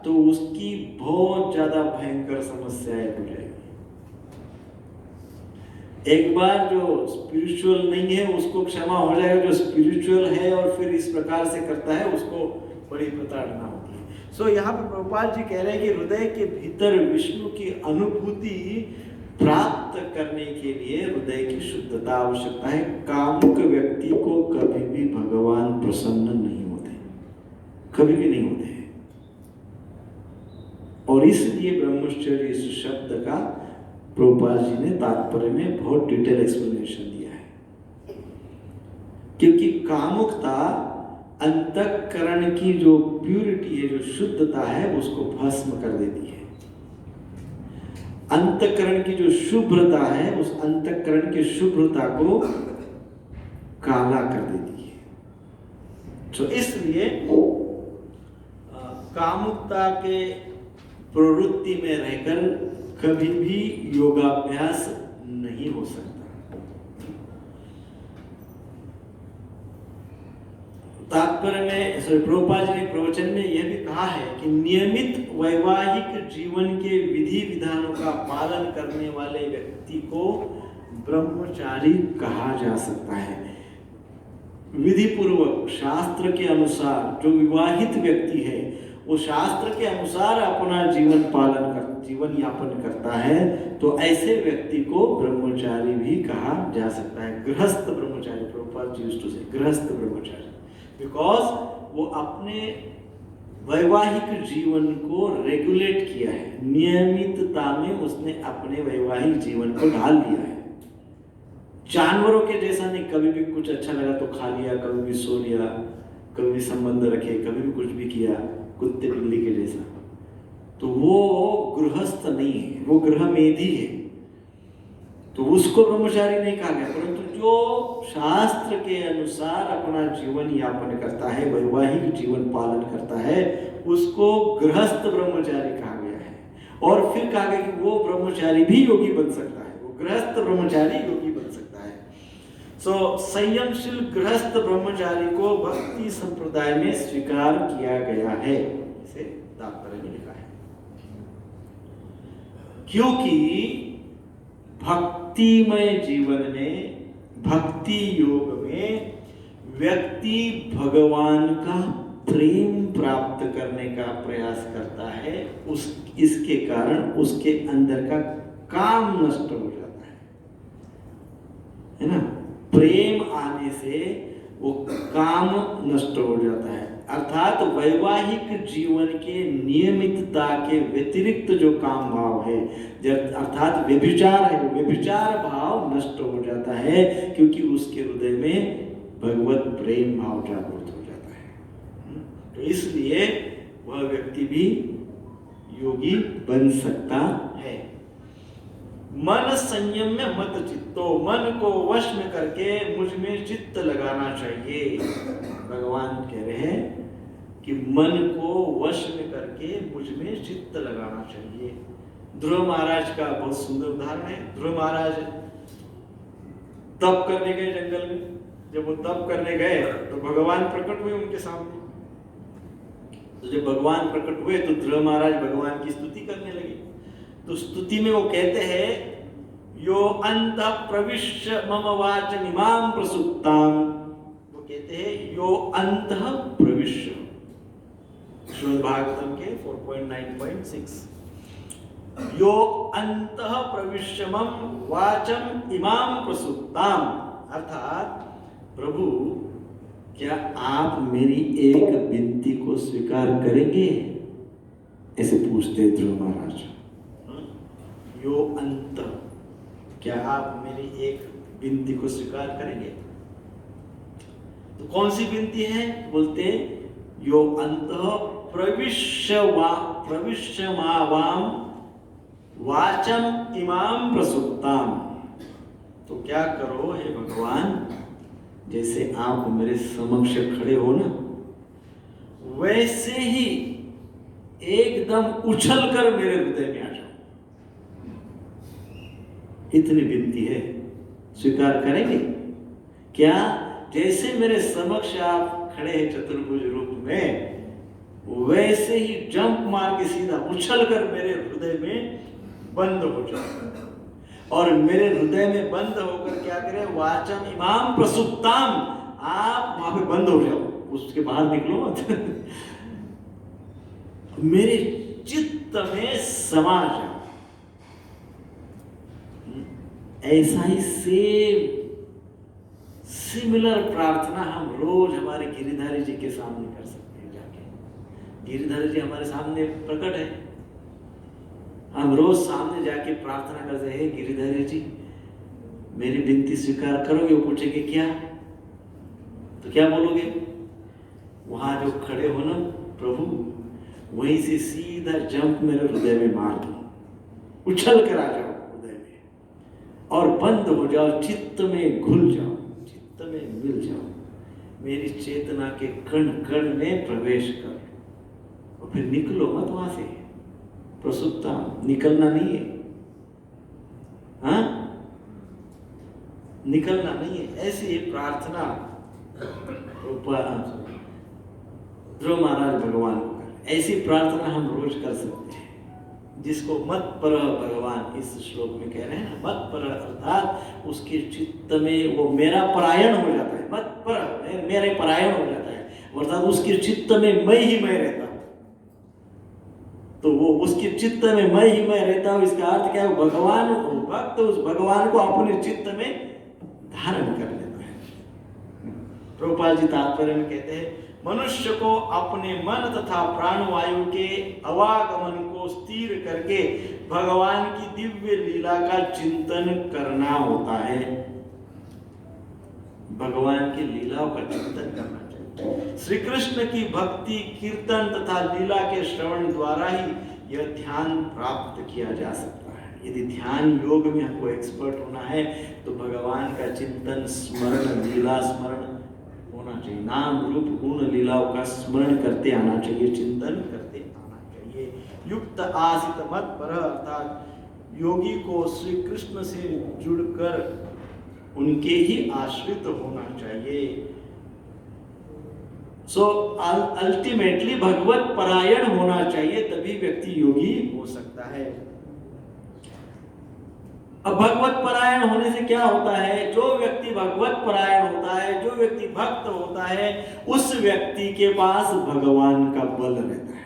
तो उसकी बहुत ज्यादा भयंकर समस्याएं हो जाएगी। एक बार जो स्पिरिचुअल नहीं है उसको क्षमा हो जाएगा, जो स्पिरिचुअल है और फिर इस प्रकार से करता है उसको बड़ी प्रताड़ना होती है। सो यहाँ पे प्रभुपाद जी कह रहे हैं कि हृदय के भीतर विष्णु की अनुभूति प्राप्त करने के लिए हृदय की शुद्धता आवश्यकता है। कामुक व्यक्ति को कभी भी भगवान प्रसन्न नहीं होते, कभी भी नहीं होते। और इसलिए ब्रह्मचर्य इस शब्द का प्रभुपाद जी ने तात्पर्य में बहुत डिटेल एक्सप्लेनेशन दिया है, क्योंकि कामुकता अंतःकरण की जो प्यूरिटी है, जो शुद्धता है, उसको भस्म कर देती है। अंतःकरण की जो शुभ्रता है, उस अंतःकरण की शुभ्रता को काला कर देती है। तो इसलिए कामुकता के प्रवृत्ति में रहकर कभी भी योगाभ्यास नहीं हो सकता। तात्पर्य में प्रभुपाद जी ने प्रवचन में यह भी कहा है कि नियमित वैवाहिक जीवन के विधि विधानों का पालन करने वाले व्यक्ति को ब्रह्मचारी कहा जा सकता है। विधि पूर्वक शास्त्र के अनुसार जो विवाहित व्यक्ति है वो शास्त्र के अनुसार अपना जीवन यापन करता है, तो ऐसे व्यक्ति को ब्रह्मचारी भी कहा जा सकता है। गृहस्थ ब्रह्मचारी, प्रभुपाद जी यूज्ड टू से गृहस्थ ब्रह्मचारी, बिकॉज वो अपने वैवाहिक जीवन को रेगुलेट किया है, नियमितता में उसने अपने वैवाहिक जीवन को ढाल लिया है। जानवरों के जैसा नहीं, कभी भी कुछ अच्छा लगा तो खा लिया, कभी भी सो लिया, कभी भी संबंध रखे, कभी भी कुछ भी किया, कुत्ते बिल्ली के जैसा। तो वो गृहस्थ नहीं है, वो गृहमेधी है, तो उसको ब्रह्मचारी नहीं कहा गया। परंतु जो शास्त्र के अनुसार अपना जीवन यापन करता है, वैवाहिक जीवन पालन करता है, उसको गृहस्थ ब्रह्मचारी कहा गया है। और फिर कहा गया कि वो ब्रह्मचारी भी योगी बन सकता है, वो गृहस्थ ब्रह्मचारी योगी बन सकता है। सो संयमशील गृहस्थ ब्रह्मचारी को भक्ति संप्रदाय में स्वीकार किया गया है, इसे तात्पर्य में लिखा है। क्योंकि भक्तिमय जीवन में, भक्ति योग में व्यक्ति भगवान का प्रेम प्राप्त करने का प्रयास करता है, इसके कारण उसके अंदर का काम नष्ट हो जाता है ना। प्रेम आने से वो काम नष्ट हो जाता है, अर्थात वैवाहिक जीवन के नियमितता के व्यतिरिक्त जो काम भाव है, अर्थात व्यभिचार है, वो व्यभिचार भाव नष्ट हो जाता है, क्योंकि उसके हृदय में भगवत प्रेम भाव जागृत हो जाता है। तो इसलिए वह व्यक्ति भी योगी बन सकता है। मन संयम में मत चित्तो, मन को वश में करके मुझ में चित्त लगाना चाहिए। भगवान कह रहे हैं कि मन को वश में करके मुझ में चित्त लगाना चाहिए। ध्रुव महाराज का बहुत सुंदर उदाहरण है। ध्रुव महाराज तप करने गए जंगल में, जब वो तप करने गए तो भगवान प्रकट हुए उनके सामने। तो जब भगवान प्रकट हुए तो ध्रुव महाराज भगवान की स्तुति करने लगे। तो स्तुति में वो कहते हैं, यो अंत प्रविश्य मम वाचम इमाम प्रसुप्ताम। वो कहते हैं यो अंत प्रविश्य, श्रीमद् भागवतम के 4.9.6, यो अंत प्रविश्य मम वाचम इमाम प्रसुप्ताम। अर्थात प्रभु, क्या आप मेरी एक विनती को स्वीकार करेंगे? ऐसे पूछते ध्रुव महाराज। यो अंत, क्या आप मेरी एक विनती को स्वीकार करेंगे? तो कौन सी विनती है? बोलते यो अंत प्रविश्य मावाम वाचम इमाम प्रसुप्ताम। तो क्या करो हे भगवान, जैसे आप मेरे समक्ष खड़े हो ना, वैसे ही एकदम उछलकर मेरे हृदय में आ जाओ। इतनी विनती है, स्वीकार करेंगे क्या? जैसे मेरे समक्ष आप खड़े हैं चतुर्भुज रूप में, वैसे ही जंप मार के सीधा उछलकर मेरे हृदय में बंद हो जाओ। और मेरे हृदय में बंद होकर क्या करें? वाचम इमाम प्रसुप्ताम, आप वहां पे बंद हो जाओ, उसके बाहर निकलो मत। मेरे चित्त में समा जाओ। ऐसा ही सिमिलर प्रार्थना हम रोज हमारे गिरिधारी जी के सामने कर सकते हैं। जाके गिरिधारी जी हमारे सामने प्रकट है, हम रोज सामने जाके प्रार्थना करते हैं, गिरिधारी जी मेरी विनती स्वीकार करोगे? वो पूछेंगे क्या? तो क्या बोलोगे? वहां जो खड़े हो ना प्रभु, वहीं से सीधा जंप मेरे हृदय में मार दो, उछल कर आ जाओ हृदय में और बंद हो जाओ, चित्त में घुल जाओ, चित्त में मिल जाओ, मेरी चेतना के कण कण में प्रवेश कर, और फिर निकलो मत वहां से। प्रसुप्ता, निकलना नहीं है, हाँ, निकलना नहीं है। ऐसी ही प्रार्थना ध्रुव महाराज भगवान को कर, ऐसी प्रार्थना हम रोज कर सकते हैं, जिसको मत पर भगवान इस श्लोक में कह रहे हैं ना। मत पर अर्थात उसके चित्त में वो मेरा परायण हो जाता है, मत पर मेरे परायण हो जाता है, अर्थात उसके चित्त में मैं ही मैं रहता हूं। तो वो उसके चित्त में मैं ही मैं रहता हूं, इसका अर्थ क्या है? भगवान भक्त उस भगवान को अपने चित्त में धारण कर लेता है। प्रभुपाद जी तात्पर्य में कहते हैं, मनुष्य को अपने मन तथा प्राणवायु के आवागमन को स्थिर करके भगवान की दिव्य लीला का चिंतन करना होता है। भगवान की लीलाओं का चिंतन करना चाहिए। श्री कृष्ण की भक्ति, कीर्तन तथा लीला के श्रवण द्वारा ही यह ध्यान प्राप्त किया जा सकता है। यदि ध्यान योग में हमको एक्सपर्ट होना है तो भगवान का चिंतन, स्मरण, लीला स्मरण होना चाहिए। नाम रूप गुण लीलाओं का स्मरण करते आना चाहिए, चिंतन करते आना चाहिए। युक्त आसित मत पर अर्थात योगी को श्री कृष्ण से जुड़कर उनके ही आश्रित होना चाहिए। सो अल्टीमेटली भगवत परायण होना चाहिए, तभी व्यक्ति योगी हो सकता है। अब भगवत परायण होने से क्या होता है? जो व्यक्ति भगवत परायण होता है, जो व्यक्ति भक्त होता है, उस व्यक्ति के पास भगवान का बल रहता है।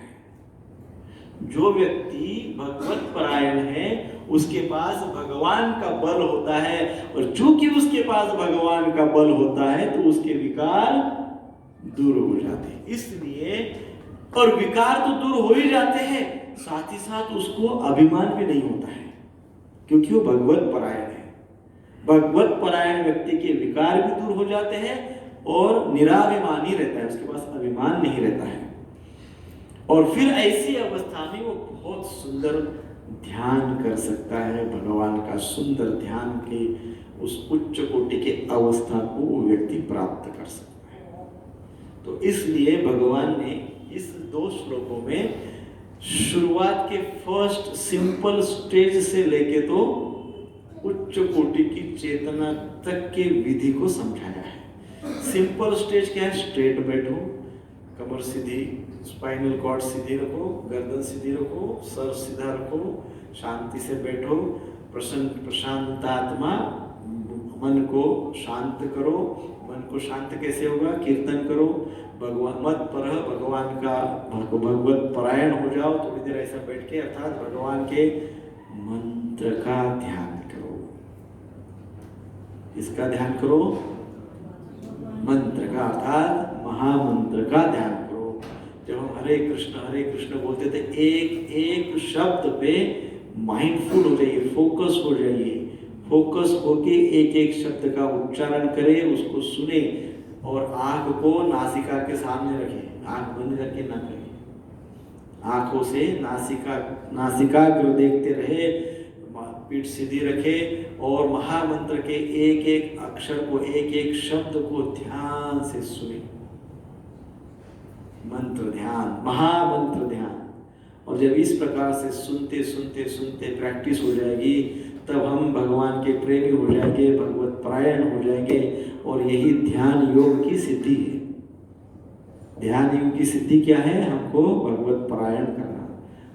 जो व्यक्ति भगवत परायण है उसके पास भगवान का बल होता है, और चूंकि उसके पास भगवान का बल होता है तो उसके विकार दूर हो जाते हैं। इसलिए, और विकार तो दूर हो ही जाते हैं, साथ ही साथ उसको अभिमान भी नहीं होता है, क्योंकि वो भगवत परायण है। भगवत परायण व्यक्ति के विकार भी दूर हो जाते हैं और निराभिमानी रहता है, उसके पास अभिमान नहीं रहता है। और फिर ऐसी अवस्था में वो बहुत सुंदर ध्यान कर सकता है, भगवान का सुंदर ध्यान के उस उच्च कोटि के अवस्था को वो व्यक्ति प्राप्त कर सकता है। तो इसलिए भगवान ने इस 2 श्लोकों में शुरुआत के फर्स्ट सिंपल स्टेज से लेके तो उच्च कोटि की चेतना तक के विधि को समझाया है। सिंपल स्टेज क्या है? स्ट्रेट बैठो, कमर सीधी, स्पाइनल कॉर्ड सीधी रखो, गर्दन सीधी रखो, सर सीधा रखो, शांति से बैठो, प्रशांतात्मा, मन को शांत करो। मन को शांत कैसे होगा? कीर्तन करो, भगवान मत पर भगवान का भगवत परायण हो जाओ। थोड़ी देर ऐसा बैठ के अर्थात भगवान के मंत्र का ध्यान करो। इसका ध्यान करो, मंत्र का अर्थात महामंत्र का ध्यान करो। जब हम हरे कृष्ण बोलते थे, एक एक शब्द पे माइंडफुल हो जाइए, फोकस हो जाइए। फोकस होके एक एक शब्द का उच्चारण करें, उसको सुने और आंख को नासिका के सामने रखें। आंख बंद करके ना करें, आंखों से नासिकाग्र देखते रहे, पीठ सीधी रखे और महामंत्र के एक एक अक्षर को, एक एक शब्द को ध्यान से सुने। मंत्र ध्यान, महामंत्र ध्यान। और जब इस प्रकार से सुनते सुनते सुनते प्रैक्टिस हो जाएगी, तब हम भगवान के प्रेमी हो जाएंगे, भगवत परायण हो जाएंगे। और यही ध्यान योग की सिद्धि है। ध्यान योग की सिद्धि क्या है? हमको भगवत परायण करना,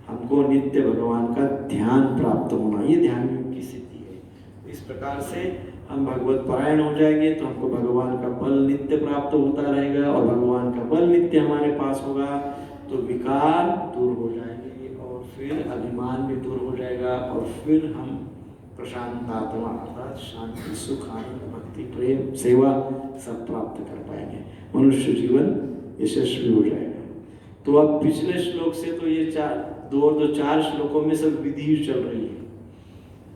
हमको नित्य भगवान का ध्यान प्राप्त होना, ये ध्यान योग की सिद्धि है। इस प्रकार से हम भगवत परायण हो जाएंगे तो हमको भगवान का बल नित्य प्राप्त होता रहेगा, और भगवान का बल नित्य हमारे पास होगा तो विकार दूर हो जाएंगे, और फिर अभिमान भी दूर हो जाएगा, और फिर हम प्रशांत आत्मा अर्थात शांति, सुख, आनंद, भक्ति, प्रेम, सेवा सब प्राप्त कर पाएंगे। मनुष्य जीवन यशस्वी हो जाएगा। तो अब पिछले श्लोक से तो ये चार श्लोकों में सब विधि चल रही है।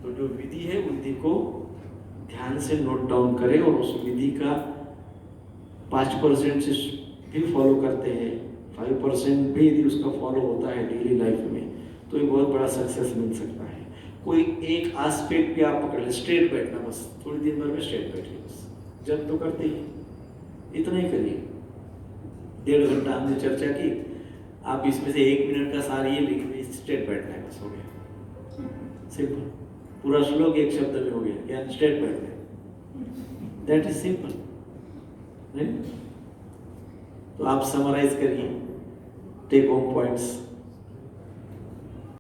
तो जो विधि है, विधि को ध्यान से नोट डाउन करें और उस विधि का 5% से भी फॉलो करते हैं, 5% भी यदि उसका फॉलो होता है डेली लाइफ में, तो एक बहुत बड़ा सक्सेस मिल सकता है। कोई एक एस्पेक्ट पे आप पकड़ ले, स्ट्रेट बैठना, बस थोड़ी दिन भर में स्ट्रेट बैठिए, बस जब तो करते ही इतना ही करिए। 1.5 घंटा हमने चर्चा की, आप इसमें से 1 मिनट का सार ये लिख लीजिए, स्ट्रेट बैठना है, बस हो गया। सिंपल, पूरा श्लोक एक शब्द में हो गया, क्या? स्ट्रेट बैठना। That is simple, right? तो आप समराइज करिए, टेक होम पॉइंट्स।